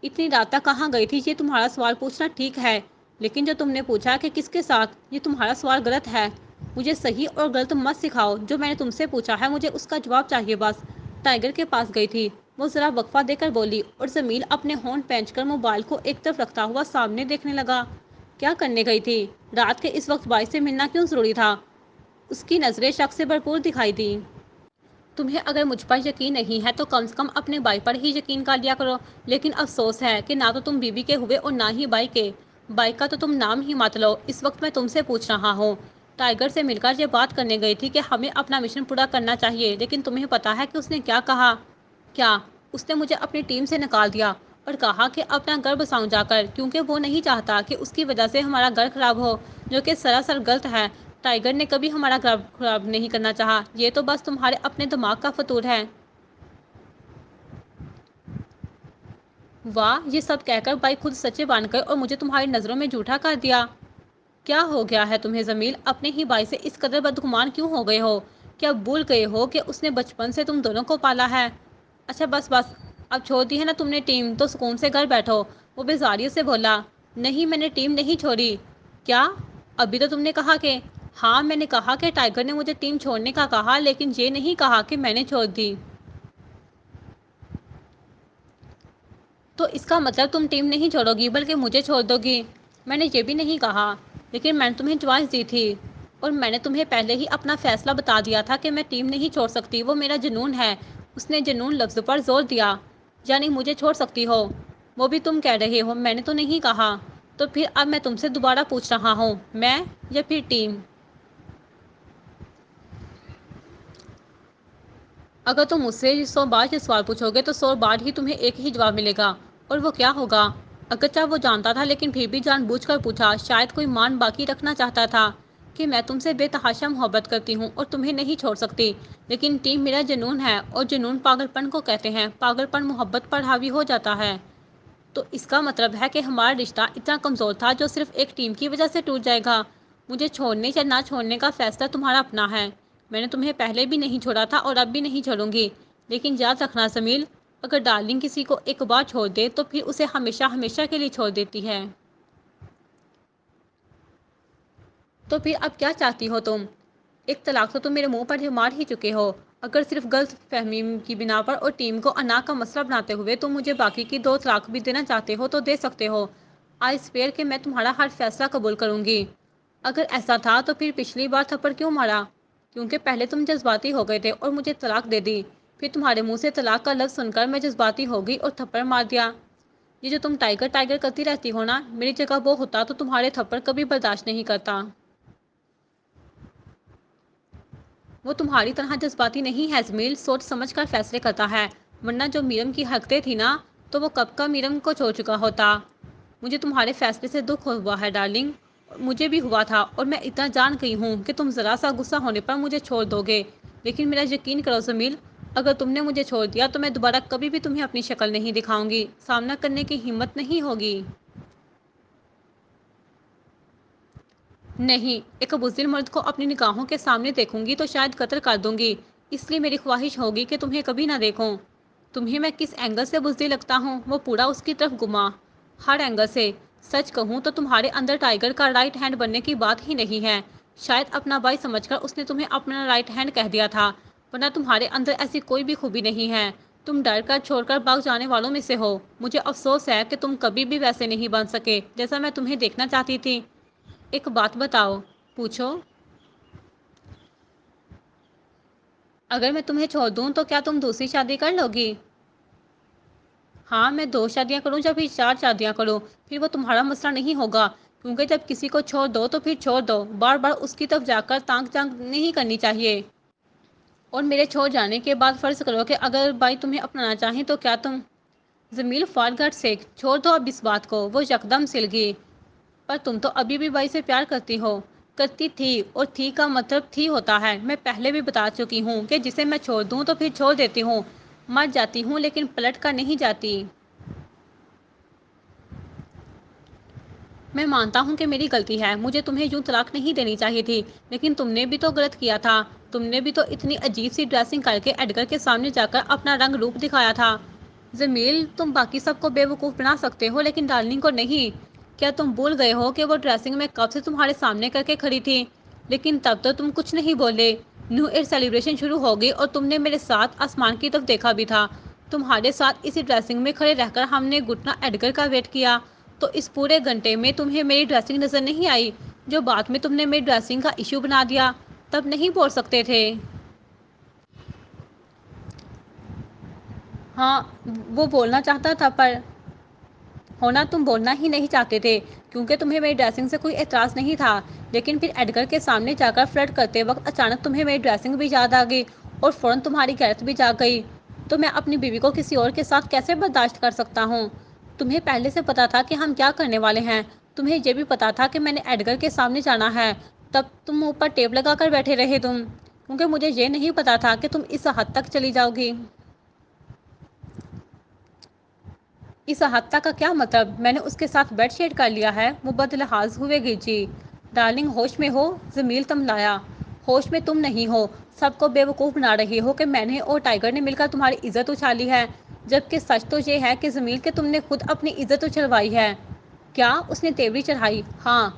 اتنی رات تک کہاں گئی تھی یہ تمہارا سوال پوچھنا ٹھیک ہے، لیکن جو تم نے پوچھا کہ کس کے ساتھ، یہ تمہارا سوال غلط ہے۔ مجھے صحیح اور غلط مت سکھاؤ، جو میں نے تم سے پوچھا ہے مجھے اس کا جواب چاہیے بس۔ ٹائیگر کے پاس گئی تھی، وہ ذرا وقفہ دے کر بولی، اور جمیل اپنے ہونٹ پینچ کر موبائل کو ایک طرف رکھتا ہوا سامنے دیکھنے لگا۔ کیا کرنے گئی تھی؟ رات کے اس وقت بائی سے ملنا کیوں ضروری تھا؟ اس کی نظریں شک سے بھرپور دکھائی دیں۔ تمہیں اگر مجھ پر یقین نہیں ہے تو کم سے کم اپنے بھائی پر ہی یقین کر لیا کرو، لیکن افسوس ہے کہ نہ تو تم بیوی کے ہوئے اور نہ ہی بھائی کے۔ بھائی کا تو تم نام ہی مت لو۔ اس وقت میں تم سے پوچھ رہا ہوں۔ ٹائیگر سے مل کر یہ بات کرنے گئی تھی کہ ہمیں اپنا مشن پورا کرنا چاہیے، لیکن تمہیں پتا ہے کہ اس نے کیا کہا؟ کیا؟ اس نے مجھے اپنی ٹیم سے نکال دیا اور کہا کہ اپنا گھر بساؤں جا کر، کیونکہ وہ نہیں چاہتا کہ اس کی وجہ سے ہمارا گھر خراب ہو، جو کہ سراسر غلط ہے۔ ٹائیگر نے کبھی ہمارا گھر خراب نہیں کرنا چاہا، یہ تو بس تمہارے اپنے دماغ کا فتور ہے۔ واہ، یہ سب کہہ کر بھائی خود سچے بن گئے اور مجھے تمہاری نظروں میں جھوٹا کر دیا۔ کیا ہو گیا ہے تمہیں جمیل؟ اپنے ہی بھائی سے اس قدر بدگمان کیوں ہو گئے ہو؟ کیا بھول گئے ہو کہ اس نے بچپن سے تم دونوں کو پالا ہے؟ اچھا بس بس، اب چھوڑ دی ہے نا تم نے ٹیم، تو سکون سے گھر بیٹھو۔ وہ بیزاریت سے بولا۔ نہیں، میں نے ٹیم نہیں چھوڑی۔ کیا؟ ابھی تو تم نے کہا کہ… ہاں، میں نے کہا کہ ٹائیگر نے مجھے ٹیم چھوڑنے کا کہا، لیکن یہ نہیں کہا کہ میں نے چھوڑ دی۔ تو اس کا مطلب تم ٹیم نہیں چھوڑو گی بلکہ مجھے چھوڑ دو گی؟ میں نے یہ بھی نہیں کہا، لیکن میں نے تمہیں چوائس دی تھی، اور میں نے تمہیں پہلے ہی اپنا فیصلہ بتا دیا تھا کہ میں ٹیم نہیں چھوڑ سکتی، وہ میرا جنون ہے۔ اس نے جنون لفظ پر زور دیا۔ یعنی مجھے چھوڑ سکتی ہو؟ وہ بھی تم کہہ رہے ہو، میں نے تو نہیں کہا۔ تو پھر اب میں تم سے دوبارہ پوچھ رہا ہوں، میں یا پھر ٹیم؟ اگر تم مجھ سے 100 بار یہ سوال پوچھو گے تو 100 بار ہی تمہیں ایک ہی جواب ملے گا، اور وہ کیا ہوگا؟ اگرچہ وہ جانتا تھا لیکن پھر بھی جان بوجھ کر پوچھا، شاید کوئی مان باقی رکھنا چاہتا تھا کہ میں تم سے بے تحاشا محبت کرتی ہوں اور تمہیں نہیں چھوڑ سکتی، لیکن ٹیم میرا جنون ہے، اور جنون پاگل پن کو کہتے ہیں، پاگل پن محبت پر حاوی ہو جاتا ہے۔ تو اس کا مطلب ہے کہ ہمارا رشتہ اتنا کمزور تھا جو صرف ایک ٹیم کی وجہ سے ٹوٹ جائے گا۔ مجھے چھوڑنے یا نہ چھوڑنے کا فیصلہ تمہارا اپنا ہے۔ میں نے تمہیں پہلے بھی نہیں چھوڑا تھا اور اب بھی نہیں چھوڑوں گی، لیکن یاد رکھنا جمیل، اگر ڈارلنگ کسی کو ایک بار چھوڑ دے تو پھر اسے ہمیشہ ہمیشہ کے لیے چھوڑ دیتی ہے۔ تو پھر اب کیا چاہتی ہو تم؟ ایک طلاق تو تم میرے منہ پر مار ہی چکے ہو۔ اگر صرف غلط فہمی کی بنا پر اور ٹیم کو انا کا مسئلہ بناتے ہوئے تم مجھے باقی کی 2 طلاق بھی دینا چاہتے ہو تو دے سکتے ہو۔ آئی سویئر کہ میں تمہارا ہر فیصلہ قبول کروں گی۔ اگر ایسا تھا تو پھر پچھلی بار تھپڑ کیوں مارا؟ کیونکہ پہلے تم جذباتی ہو گئے تھے اور مجھے طلاق دے دی، پھر تمہارے منہ سے طلاق کا لفظ سن کر میں جذباتی ہو گئی اور تھپڑ مار دیا۔ یہ جو تم ٹائیگر ٹائیگر کرتی رہتی ہو نا، میری جگہ وہ ہوتا تو تمہارے تھپڑ کبھی برداشت نہیں کرتا۔ وہ تمہاری طرح جذباتی نہیں ہے جمیل، سوچ سمجھ کر فیصلے کرتا ہے، ورنہ جو میرم کی حرکتیں تھی نا، تو وہ کب کا میرم کو چھوڑ چکا ہوتا۔ مجھے تمہارے فیصلے سے دکھ ہوا ہے ڈارلنگ، مجھے بھی ہوا تھا، اور میں اتنا جان گئی ہوں کہ تم ذرا سا غصہ ہونے پر مجھے چھوڑ دو گے، لیکن میرا یقین کرو جمیل، اگر تم نے مجھے چھوڑ دیا تو میں دوبارہ کبھی بھی تمہیں اپنی شکل نہیں دکھاؤں گی، سامنا کرنے کی ہمت نہیں ہوگی۔ نہیں، ایک بزدل مرد کو اپنی نگاہوں کے سامنے دیکھوں گی تو شاید قتل کر دوں گی، اس لیے میری خواہش ہوگی کہ تمہیں کبھی نہ دیکھوں۔ تمہیں میں کس اینگل سے بزدل لگتا ہوں وہ پورا اس کی طرف گھما۔ ہر اینگل سے۔ سچ کہوں تو تمہارے اندر ٹائیگر کا رائٹ ہینڈ بننے کی بات ہی نہیں ہے، شاید اپنا بھائی سمجھ کر اس نے تمہیں اپنا رائٹ ہینڈ کہہ دیا تھا، ورنہ تمہارے اندر ایسی کوئی بھی خوبی نہیں ہے، تم ڈر کر چھوڑ کر بھاگ جانے والوں میں سے ہو۔ مجھے افسوس ہے کہ تم کبھی بھی ویسے نہیں بن سکے جیسا میں تمہیں دیکھنا چاہتی تھی۔ ایک بات بتاؤ۔ پوچھو۔ اگر میں تمہیں چھوڑ دوں تو کیا تم دوسری شادی کر لو گی؟ ہاں، میں 2 شادیاں کروں یا پھر 4 شادیاں کروں، پھر وہ تمہارا مسئلہ نہیں ہوگا، کیونکہ جب کسی کو چھوڑ دو تو پھر چھوڑ دو، بار بار اس کی طرف جا کر تانگ جھانک نہیں کرنی چاہیے۔ اور میرے چھوڑ جانے کے بعد فرض کرو کہ اگر بھائی تمہیں اپنانا چاہیں تو کیا تم… جمیل فار گاڈ سیک چھوڑ دو اب اس بات کو، وہ یکدم سل گئی۔ پر تم تو ابھی بھی بائی سے پیار کرتی ہو۔ کرتی تھی، اور تھی کا مطلب تھی ہوتا ہے۔ میں پہلے بھی بتا چکی ہوں کہ جسے میں چھوڑ دوں تو پھر چھوڑ دیتی ہوں، مر جاتی ہوں لیکن پلٹ کر نہیں جاتی۔ میں مانتا ہوں کہ میری غلطی ہے، مجھے تمہیں یوں طلاق نہیں دینی چاہیے تھی، لیکن تم نے بھی تو غلط کیا تھا۔ تم نے بھی تو اتنی عجیب سی ڈریسنگ کر کے ایڈگر کے سامنے جا کر اپنا رنگ روپ دکھایا تھا۔ جمیل، تم باقی سب کو بے وقوف بنا سکتے ہو لیکن ڈارلنگ کو نہیں۔ کیا تم بھول گئے ہو کہ وہ ڈریسنگ میں کب سے تمہارے سامنے کر کے کھڑی تھی؟ لیکن تب تو تم کچھ نہیں بولے۔ نیو ایئر سیلیبریشن شروع ہو گئی اور تم نے میرے ساتھ آسمان کی طرف دیکھا بھی تھا۔ تمہارے ساتھ اسی ڈریسنگ میں کھڑے رہ کر ہم نے گھٹنا ایڈگر کا ویٹ کیا، تو اس پورے گھنٹے میں تمہیں میری ڈریسنگ نظر نہیں آئی، جو بعد میں تم نے میری ڈریسنگ کا ایشو بنا دیا؟ تب نہیں بول سکتے تھے؟ ہاں، وہ بولنا چاہتا تھا پر ہونا تم بولنا ہی نہیں چاہتے تھے، کیونکہ تمہیں میری ڈریسنگ سے کوئی اعتراض نہیں تھا۔ لیکن پھر ایڈگر کے سامنے جا کر فلرٹ کرتے وقت اچانک تمہیں میری ڈریسنگ بھی یاد آ گئی اور فوراً تمہاری غیرت بھی جاگ گئی۔ تو میں اپنی بیوی کو کسی اور کے ساتھ کیسے برداشت کر سکتا ہوں؟ تمہیں پہلے سے پتا تھا کہ ہم کیا کرنے والے ہیں، تمہیں یہ بھی پتا تھا کہ میں نے ایڈگر کے سامنے جانا ہے، تب تم اوپر ٹیپ لگا کر بیٹھے رہے کیونکہ مجھے یہ نہیں پتا تھا کہ تم اس حد تک چلی جاؤ گی۔ اس احاطہ کا کیا مطلب؟ میں نے اس کے ساتھ بیڈ شیئر کر لیا ہے؟ وہ بدلحاظ ہوئے گی جی۔ ڈارلنگ، ہوش میں ہو؟ جمیل تملایا۔ ہوش میں تم نہیں ہو، سب کو بے وقوف بنا رہی ہو کہ میں نے اور ٹائیگر نے مل کر تمہاری عزت اچھالی ہے، جبکہ سچ تو یہ ہے کہ جمیل کہ تم نے خود اپنی عزت اچھلوائی ہے۔ کیا اس نے تیوری چڑھائی؟ ہاں،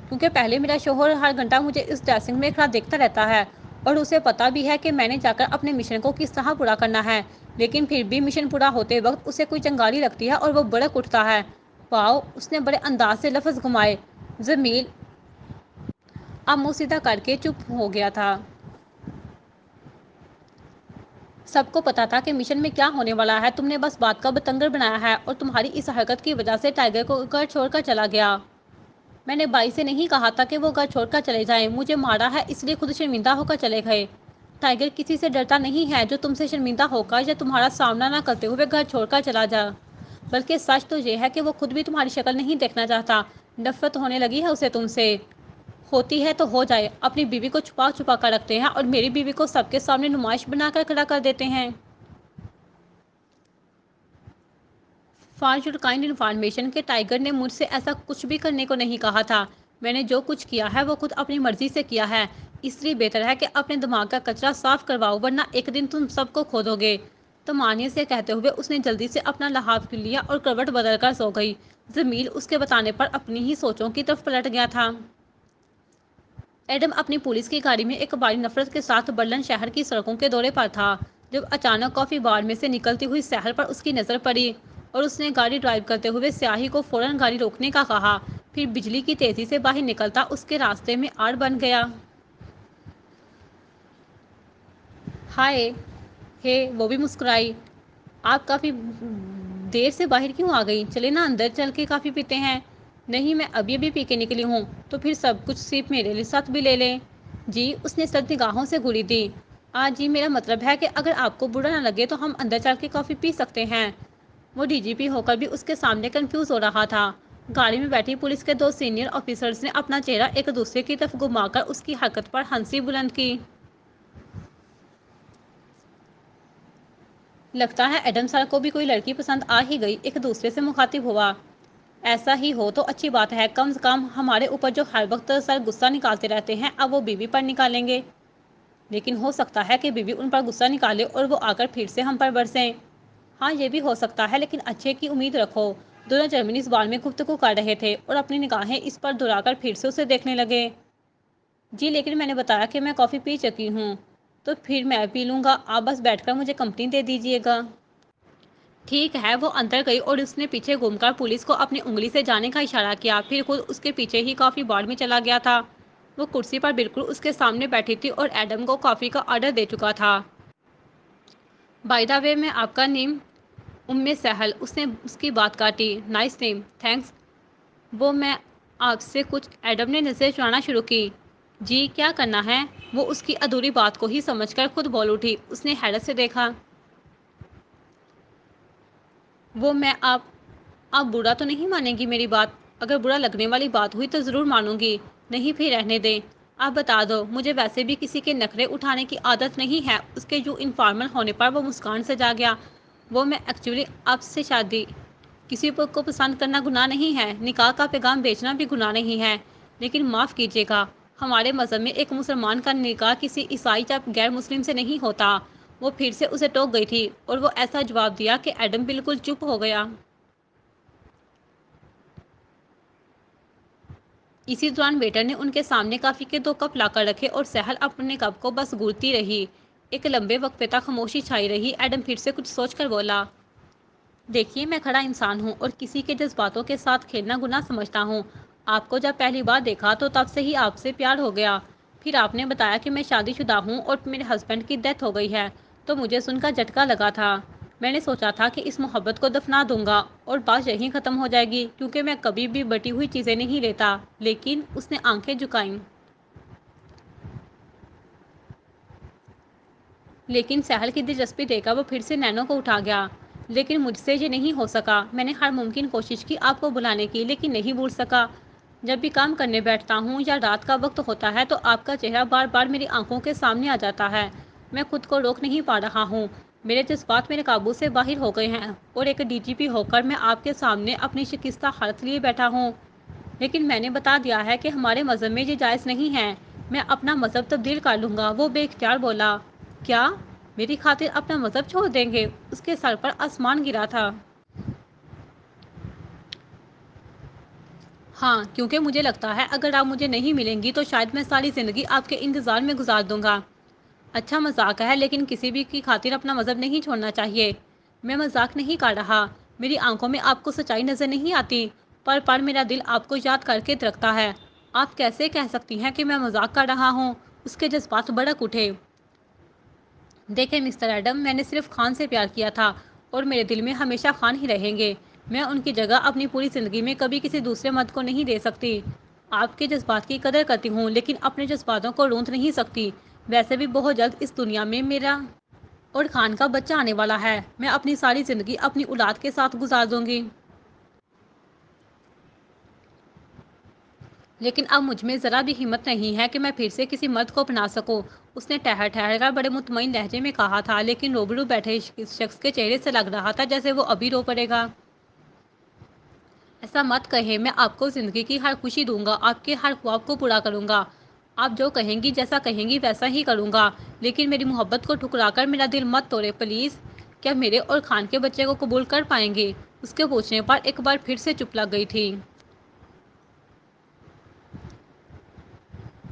کیونکہ پہلے میرا شوہر ہر گھنٹہ مجھے اس ڈریسنگ میں کھڑا دیکھتا رہتا ہے اور اسے پتا بھی ہے کہ میں نے جا کر اپنے مشن کو کس طرح پورا کرنا ہے، لیکن پھر بھی مشن پورا ہوتے وقت اسے کوئی چنگاری لگتی ہے اور وہ بڑک اٹھتا ہے۔ واؤ، اس نے بڑے انداز سے لفظ گھمائے۔ جمیل اب منہ سیدھا کر کے چپ ہو گیا تھا۔ سب کو پتا تھا کہ مشن میں کیا ہونے والا ہے، تم نے بس بات کا بتنگڑ بنایا ہے اور تمہاری اس حرکت کی وجہ سے ٹائیگر کو گھر چھوڑ کر چلا گیا۔ میں نے بائی سے نہیں کہا تھا کہ وہ گھر چھوڑ کر چلے جائیں، مجھے مارا ہے اس لیے خود شرمندہ ہو کر چلے گئے۔ ٹائیگر کسی سے ڈرتا نہیں ہے جو تم سے شرمندہ ہو کر یا تمہارا سامنا نہ کرتے ہوئے گھر چھوڑ کر چلا جا، بلکہ سچ تو یہ ہے کہ وہ خود بھی تمہاری شکل نہیں دیکھنا چاہتا۔ نفرت ہونے لگی ہے اسے تم سے۔ ہوتی ہے تو ہو جائے، اپنی بیوی کو چھپا چھپا کر رکھتے ہیں اور میری بیوی کو سب کے سامنے نمائش بنا کر کھڑا کر دیتے ہیں۔ فار یور کائنڈ انفارمیشن کہ ٹائیگر نے مجھ سے ایسا کچھ بھی کرنے کو نہیں کہا تھا۔ میں نے جو کچھ کیا ہے وہ خود اپنی مرضی سے کیا ہے، اس لیے بہتر ہے کہ اپنے دماغ کا کچرا صاف کرواؤ ورنہ ایک دن تم سب کو کھو دو گے۔ طمانینے سے کہتے ہوئے اس نے جلدی سے اپنا لحاف لیا اور کروٹ بدل کر سو گئی۔ جمیل اس کے بتانے پر اپنی ہی سوچوں کی طرف پلٹ گیا تھا۔ ایڈم اپنی پولیس کی گاڑی میں ایک باری نفرت کے ساتھ برلن شہر کی سڑکوں کے دورے پر تھا جب اچانک کافی بار میں سے نکلتی ہوئی سحر پر اس کی نظر پڑی اور اس نے گاڑی ڈرائیو کرتے ہوئے سیاہی کو فوراً گاڑی روکنے کا کہا، پھر بجلی کی تیزی سے باہر نکلتا اس کے راستے میں آڑ بن گیا۔ ہائے ہے، وہ بھی مسکرائی۔ آپ کافی دیر سے باہر کیوں آ گئی؟ چلے نا اندر چل کے کافی پیتے ہیں۔ نہیں، میں ابھی ابھی پی کے نکلی ہوں۔ تو پھر سب کچھ صرف میرے ساتھ بھی لے لیں۔ جی، اس نے سرد نگاہوں سے گھوری دی۔ جی، میرا مطلب ہے کہ اگر آپ کو برا نہ لگے تو ہم اندر چل کے کافی پی سکتے ہیں۔ وہ ڈی جی پی ہو کر بھی اس کے سامنے کنفیوز ہو رہا تھا۔ گاڑی میں بیٹھی پولیس کے دو سینئر آفیسرز نے اپنا چہرہ ایک دوسرے کی طرف گھما کر اس کی حرکت پر ہنسی بلند کی۔ لگتا ہے ایڈم سر کو بھی کوئی لڑکی پسند آ ہی گئی، ایک دوسرے سے مخاطب ہوا۔ ایسا ہی ہو تو اچھی بات ہے، کم از کم ہمارے اوپر جو ہر وقت سر غصہ نکالتے رہتے ہیں اب وہ بیوی پر نکالیں گے۔ لیکن ہو سکتا ہے کہ بیوی ان پر غصہ نکالے اور وہ آ کر پھر سے ہم پر برسیں۔ ہاں، یہ بھی ہو سکتا ہے، لیکن اچھے کی امید رکھو۔ دونوں جرمنی زبان میں گفتگو کر رہے تھے اور اپنی نگاہیں اس پر دہرا کر پھر سے اسے دیکھنے لگے۔ جی، لیکن میں نے بتایا کہ میں کافی پی چکی ہوں۔ تو پھر میں پی لوں گا، آپ بس بیٹھ کر مجھے کمپنی دے دیجیے گا۔ ٹھیک ہے۔ وہ اندر گئی اور اس نے پیچھے گھوم کر پولیس کو اپنی انگلی سے جانے کا اشارہ کیا، پھر خود اس کے پیچھے ہی کافی بار میں چلا گیا تھا۔ وہ کرسی پر بالکل اس کے سامنے بیٹھی تھی اور ایڈم کو کافی کا آرڈر دے چکا تھا۔ بائی دا وے، میں آپ کا نیم سہل، اس نے اس کی بات کاٹی۔ نائس نیم، تھینکس۔ وہ میں آپ سے کچھ، ایڈم نے نظر چرانا شروع کی۔ جی، کیا کرنا ہے؟ وہ اس کی ادھوری بات کو ہی سمجھ کر خود بول اٹھی۔ اس نے حیرت سے دیکھا۔ وہ میں آپ برا تو نہیں مانیں گی میری بات؟ اگر برا لگنے والی بات ہوئی تو ضرور مانوں گی، نہیں پھر رہنے دیں۔ آپ بتا دو، مجھے ویسے بھی کسی کے نخرے اٹھانے کی عادت نہیں ہے۔ اس کے جو انفارمل ہونے پر وہ مسکان سے جا گیا۔ وہ میں ایکچولی آپ سے شادی کسی کو پسند کرنا گناہ نہیں ہے، نکاح کا پیغام بیچنا بھی گناہ نہیں ہے، لیکن معاف کیجیے گا، ہمارے مذہب میں ایک مسلمان کا نکاح کسی عیسائی یا غیر مسلم سے نہیں ہوتا۔ وہ پھر سے اسے ٹوک گئی تھی اور وہ ایسا جواب دیا کہ ایڈم بالکل چپ ہو گیا۔ اسی دوران ویٹر نے ان کے سامنے کافی کے 2 کپ لا کر رکھے اور سہل اپنے کپ کو بس گھولتی رہی۔ ایک لمبے وقفے تک خاموشی چھائی رہی۔ ایڈم پھر سے کچھ سوچ کر بولا، دیکھیے میں کھڑا انسان ہوں اور کسی کے جذباتوں کے ساتھ کھیلنا گناہ سمجھتا ہوں۔ آپ کو جب پہلی بار دیکھا تو تب سے ہی آپ سے پیار ہو گیا۔ پھر آپ نے بتایا کہ میں شادی شدہ ہوں اور میرے ہسبینڈ کی ڈیتھ ہو گئی ہے، تو مجھے سن کر جھٹکا لگا تھا۔ میں نے سوچا تھا کہ اس محبت کو دفنا دوں گا اور بات یہیں ختم ہو جائے گی، کیونکہ میں کبھی بھی بٹی ہوئی چیزیں نہیں لیتا۔ لیکن اس نے آنکھیں جھکائیں۔ لیکن ساحل کی دلچسپی دیکھ کر وہ پھر سے نینو کو اٹھا گیا۔ لیکن مجھ سے یہ نہیں ہو سکا۔ میں نے ہر ممکن کوشش کی آپ کو بلانے کی، لیکن نہیں بھول سکا۔ جب بھی کام کرنے بیٹھتا ہوں یا رات کا وقت ہوتا ہے تو آپ کا چہرہ بار بار میری آنکھوں کے سامنے آ جاتا ہے۔ میں خود کو روک نہیں پا رہا ہوں۔ میرے جذبات میرے قابو سے باہر ہو گئے ہیں اور ایک ڈی جی پی ہو کر میں آپ کے سامنے اپنی شکستہ حالت لیے بیٹھا ہوں۔ لیکن میں نے بتا دیا ہے کہ ہمارے مذہب میں یہ جائز نہیں ہے۔ میں اپنا مذہب تبدیل کر لوں گا۔ وہ بے اختیار بولا، کیا میری خاطر اپنا مذہب چھوڑ دیں گے؟ اس کے سر پر آسمان گرا تھا۔ ہاں، کیونکہ مجھے لگتا ہے اگر آپ مجھے نہیں ملیں گی تو شاید میں ساری زندگی آپ کے انتظار میں گزار دوں گا۔ اچھا مذاق ہے، لیکن کسی بھی کی خاطر اپنا مذہب نہیں چھوڑنا چاہیے۔ میں مذاق نہیں کر رہا۔ میری آنکھوں میں آپ کو سچائی نظر نہیں آتی، پر میرا دل آپ کو یاد کر کے درکتا ہے۔ آپ کیسے کہہ سکتی ہیں کہ میں مذاق کر رہا ہوں؟ اس کے جذبات بھڑک اٹھے۔ دیکھیں مسٹر ایڈم، میں نے صرف خان سے پیار کیا تھا اور میرے دل میں ہمیشہ خان ہی رہیں گے۔ میں ان کی جگہ اپنی پوری زندگی میں کبھی کسی دوسرے مرد کو نہیں دے سکتی۔ آپ کے جذبات کی قدر کرتی ہوں، لیکن اپنے جذباتوں کو روند نہیں سکتی۔ ویسے بھی بہت جلد اس دنیا میں میرا اور خان کا بچہ آنے والا ہے۔ میں اپنی ساری زندگی اپنی اولاد کے ساتھ گزار دوں گی۔ لیکن اب مجھ میں ذرا بھی ہمت نہیں ہے کہ میں پھر سے کسی مرد کو اپنا سکوں۔ اس نے ٹھہر کر بڑے مطمئن لہجے میں کہا تھا، لیکن روبرو بیٹھے شخص کے چہرے سے لگ رہا تھا جیسے وہ ابھی رو پڑے گا۔ ایسا مت کہیں، میں آپ کو زندگی کی ہر خوشی دوں گا، آپ کے ہر خواب کو پورا کروں گا۔ آپ جو کہیں گی، جیسا کہیں گی ویسا ہی کروں گا، لیکن میری محبت کو ٹھکرا کر میرا دل مت توڑے پلیز۔ کیا میرے اور خان کے بچے کو قبول کر پائیں گے؟ اس کے پوچھنے پر ایک بار پھر سے چپ لگ گئی تھی۔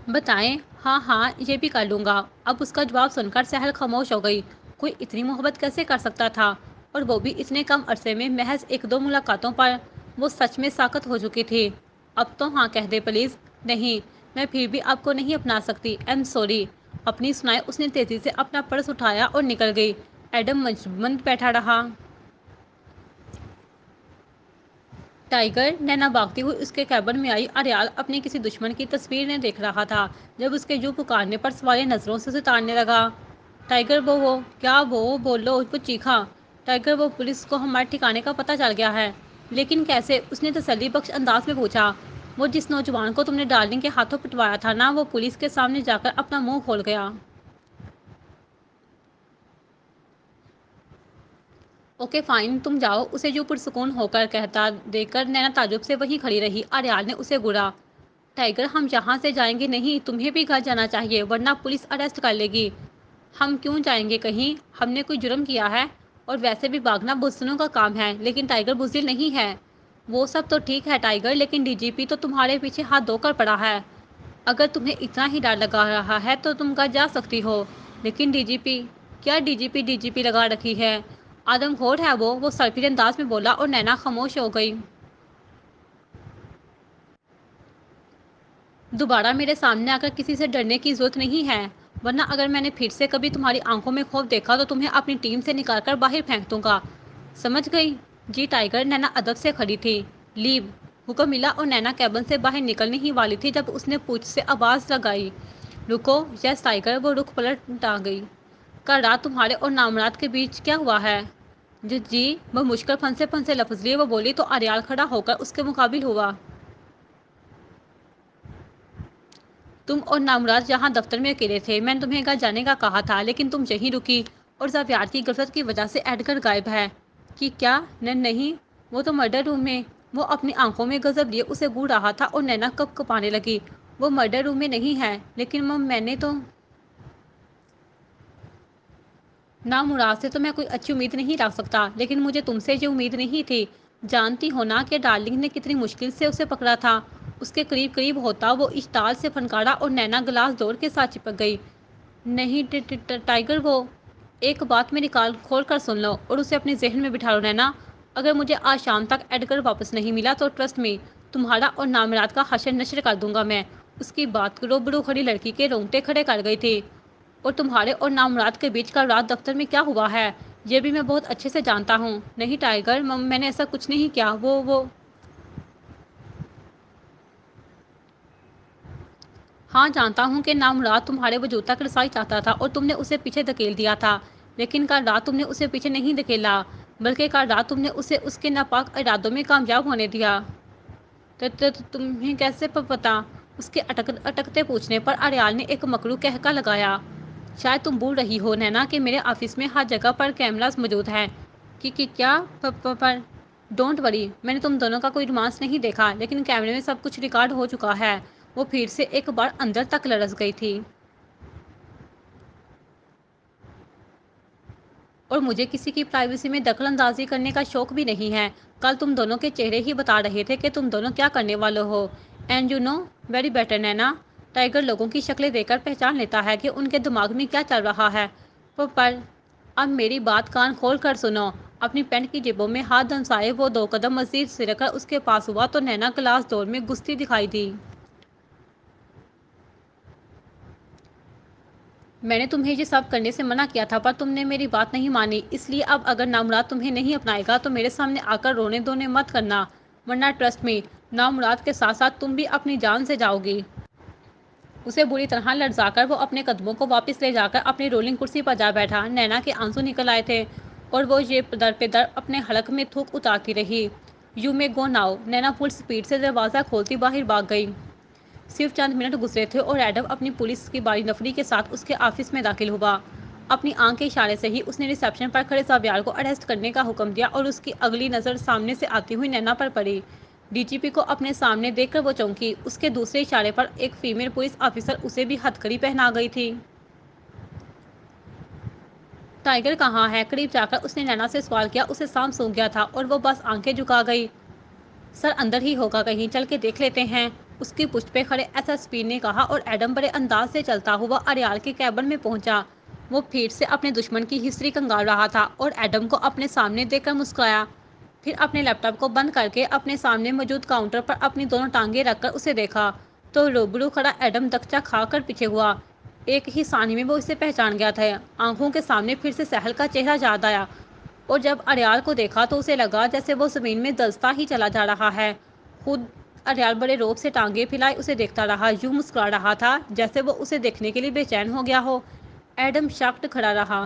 بتائیں، ہاں ہاں یہ بھی کر لوں گا۔ اب اس کا جواب سن کر سہل خاموش ہو گئی۔ کوئی اتنی محبت کیسے کر سکتا تھا؟ اور وہ بھی اتنے کم عرصے میں، محض 1-2 ملاقاتوں پر۔ وہ سچ میں ساخت ہو چکی تھی۔ اب تو ہاں کہہ دے پلیز۔ نہیں، میں پھر بھی آپ کو نہیں اپنا سکتی، ایم سوری۔ اپنی سنائے، اس نے تیزی سے اپنا پرس اٹھایا اور نکل گئی۔ ایڈم منجمد بیٹھا رہا۔ ٹائیگر، نینا بھاگتی ہوئی اس کے کیبن میں آئی۔ اریال اپنے کسی دشمن کی تصویر نے دیکھ رہا تھا جب اس کے یوں پکارنے پر سوالے نظروں سے اسے تاڑنے لگا۔ ٹائیگر، وہ کیا وہ بولو، وہ چیخا۔ ٹائیگر، وہ پولیس کو ہمارے ٹھکانے کا پتہ چل گیا ہے۔ لیکن کیسے؟ اس نے تسلی بخش انداز میں پوچھا۔ وہ جس نوجوان کو تم نے ڈارلنگ کے ہاتھوں پٹوایا تھا نا، وہ پولیس کے سامنے جا کر اپنا منہ کھول گیا۔ اوکے فائن، تم جاؤ، اسے یوں پرسکون ہو کر کہتا دیکھ کر نینا تعجب سے وہیں کھڑی رہی۔ اریال نے اسے گھورا۔ ٹائیگر، ہم یہاں سے جائیں گے نہیں، تمہیں بھی گھر جانا چاہیے، ورنہ پولیس اریسٹ کر لے گی۔ ہم کیوں جائیں گے کہیں؟ ہم نے کوئی جرم کیا ہے؟ اور ویسے بھی بھاگنا بزدلوں کا کام ہے، لیکن ٹائیگر بزدل نہیں ہے۔ وہ سب تو ٹھیک ہے ٹائیگر، لیکن ڈی جی پی تو تمہارے پیچھے ہاتھ دھو کر پڑا ہے۔ اگر تمہیں اتنا ہی ڈر لگا رہا ہے تو تم گھر جا سکتی ہو۔ لیکن ڈی جی پی، کیا ڈی جی پی لگا رکھی ہے؟ آدم خور ہے وہ سرفیر انداز میں بولا اور نینا خاموش ہو گئی۔ دوبارہ میرے سامنے آ کر کسی سے ڈرنے کی ضرورت نہیں ہے، ورنہ اگر میں نے پھر سے کبھی تمہاری آنکھوں میں خوف دیکھا تو تمہیں اپنی ٹیم سے نکال کر باہر پھینک دوں گا، سمجھ گئی؟ جی ٹائیگر، نینا ادب سے کھڑی تھی۔ لیو، حکم ملا اور نینا کیبن سے باہر نکلنے ہی والی تھی جب اس نے پوچھ سے آواز لگائی، رکو۔ یس ٹائیگر، وہ رخ پلٹ آ گئی۔ کل رات تمہارے اور نامراد کے بیچ کیا ہوا ہے؟ جی، وہ مشکل پھنسے لفظ لیے وہ بولی تو اریال کھڑا ہو کر اس کے مقابل ہوا۔ تم اور نامراد یہاں دفتر میں اکیلے تھے، میں نے تمہیں گھر جانے کا کہا تھا لیکن تم یہیں رکی، اور زاویار کی غفلت کی وجہ سے ایڈگر غائب ہے۔ کہ کیا؟ نہیں، وہ تو مرڈر روم میں۔ وہ اپنی آنکھوں میں غضب لیے اسے گھور رہا تھا اور نینا کپ کپانے لگی۔ وہ مرڈر روم میں نہیں ہے، لیکن میں نے تو نامراد سے تو میں کوئی اچھی امید نہیں رکھ سکتا، لیکن مجھے تم سے یہ امید نہیں تھی۔ جانتی ہو نا کہ ڈارلنگ نے کتنی مشکل سے اسے پکڑا تھا۔ اس کے قریب قریب ہوتا وہ اشتعال سے پھنکارا اور نینا گلاس ڈور کے ساتھ چپک گئی۔ نہیں ٹائیگر، وہ ایک بات میری کان کھول کر سن لو اور اسے اپنے ذہن میں بٹھا لو نینا، اگر مجھے آج شام تک ایڈگر واپس نہیں ملا تو ٹرسٹ میں تمہارا اور نامراد کا حشر نشر کر دوں گا میں۔ اس کی بات روبرو کھڑی لڑکی کے رونگٹے کھڑے کر گئی تھی۔ اور تمہارے اور نامراد کے بیچ کا رات دفتر میں کیا ہوا ہے یہ بھی میں بہت اچھے سے جانتا ہوں۔ نہیں ٹائیگر، میں نے ایسا کچھ نہیں کیا۔ وہ ہاں جانتا ہوں کہ نامراد تمہارے وجود تک رسائی چاہتا تھا اور تم نے اسے پیچھے دھکیل دیا تھا، لیکن کل رات تم نے اسے پیچھے نہیں دھکیلا، بلکہ کل رات تم نے اسے اس کے ناپاک ارادوں میں کامیاب ہونے دیا۔ تمہیں کیسے پتا؟ اس کے اٹکتے پوچھنے پر اریال نے ایک مکرو قہقہ لگایا۔ شاید تم بھول رہی ہو نینا کہ میرے آفس میں ہر جگہ پر کیمراز موجود ہیں۔ کہ کیا پر؟ ڈونٹ وری، میں نے تم دونوں کا کوئی رومانس نہیں دیکھا، لیکن کیمرے میں سب کچھ ریکارڈ ہو چکا ہے۔ وہ پھر سے ایک بار اندر تک لرز گئی تھی۔ اور مجھے کسی کی پرائیویسی میں دخل اندازی کرنے کا شوق بھی نہیں ہے۔ کل تم دونوں کے چہرے ہی بتا رہے تھے کہ تم دونوں کیا کرنے والے ہو۔ And you know very better Naina, tiger لوگوں کی شکلیں دیکھ کر پہچان لیتا ہے کہ ان کے دماغ میں کیا چل رہا ہے۔ پر اب میری بات کان کھول کر سنو۔ اپنی پینٹ کی جیبوں میں ہاتھ دھنسائے وہ 2 قدم مزید سرک کر اس کے پاس ہوا تو نینا گلاس ڈور میں گھستی دکھائی دی۔ میں نے تمہیں یہ سب کرنے سے منع کیا تھا پر تم نے میری بات نہیں مانی، اس لیے اب اگر نامراد تمہیں نہیں اپنائے گا تو میرے سامنے آ کر رونے دھونے مت کرنا، ورنہ ٹرسٹ می نامراد کے ساتھ ساتھ تم بھی اپنی جان سے جاؤ گی۔ اسے بری طرح لرزا کر وہ اپنے قدموں کو واپس لے جا کر اپنی رولنگ کرسی پر جا بیٹھا۔ نینا کے آنسو نکل آئے تھے اور وہ یہ در پہ در اپنے حلق میں تھوک اتارتی رہی۔ You may go now, Naina full speed سے دروازہ کھولتی باہر بھاگ گئی۔ صرف چند منٹ گزرے تھے اور ایڈم اپنی پولیس کی باری نفری کے ساتھ اس کے آفس میں داخل ہوا۔ اپنی آنکھ کے اشارے سے ہی اس نے ریسیپشن پر کھڑے زاویار کو اریسٹ کرنے کا حکم دیا اور اس کی اگلی نظر سامنے سے آتی ہوئی نینا پر پڑی۔ ڈی جی پی کو اپنے سامنے دیکھ کر وہ چونکی۔ اس کے دوسرے اشارے پر ایک فیمیل پولیس آفیسر اسے بھی ہتھکڑی پہنا گئی تھی۔ ٹائیگر کہاں ہے؟ قریب جا کر اس نے نینا سے سوال کیا۔ اسے سانپ سونکھ گیا تھا اور وہ بس آنکھیں جھکا گئی۔ سر اندر ہی ہوگا کہیں، چل کے دیکھ لیتے ہیں، اس کی پشت پہ کھڑے ایس ایس پی نے کہا اور ایڈم بڑے انداز سے چلتا ہوا اریال کے کیبن میں پہنچا۔ وہ پھر سے اپنے دشمن کی ہسٹری کنگال رہا تھا اور ایڈم کو اپنے سامنے دیکھ کر مسکرایا، پھر اپنے لیپ ٹاپ کو بند کر کے اپنے سامنے موجود کاؤنٹر پر اپنی دونوں ٹانگیں رکھ کر اسے دیکھا تو روبرو کھڑا ایڈم دکچا کھا کر پیچھے ہوا۔ ایک ہی ثانیے میں وہ اسے پہچان گیا تھا۔ آنکھوں کے سامنے پھر سے سہل کا چہرہ یاد آیا اور جب اریال کو دیکھا تو اسے لگا جیسے وہ زمین میں دھنستا ہی چلا جا رہا ہے۔ خود اریال بڑے روب سے ٹانگیں پھیلائے اسے دیکھتا رہا، یوں مسکرا رہا تھا جیسے وہ اسے دیکھنے کے لیے بے چین ہو گیا ہو۔ ایڈم شاکڈ کھڑا رہا۔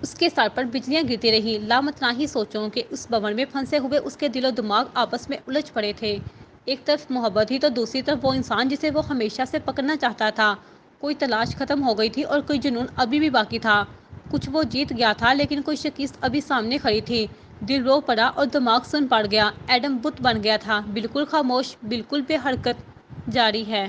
اس کے سر پر بجلیاں گرتی رہیں۔ لامتناہی سوچوں کے اس بھنور میں پھنسے ہوئے اس کے دل و دماغ آپس میں الجھ پڑے تھے۔ ایک طرف محبت ہی تو دوسری طرف وہ انسان جسے وہ ہمیشہ سے پکڑنا چاہتا تھا۔ کوئی تلاش ختم ہو گئی تھی اور کوئی جنون ابھی بھی باقی تھا۔ کچھ وہ جیت گیا تھا لیکن کوئی شکست ابھی سامنے کھڑی تھی۔ دل رو پڑا اور دماغ سن پڑ گیا۔ ایڈم بت بن گیا تھا، بالکل خاموش، بالکل بے حرکت، جاری ہے۔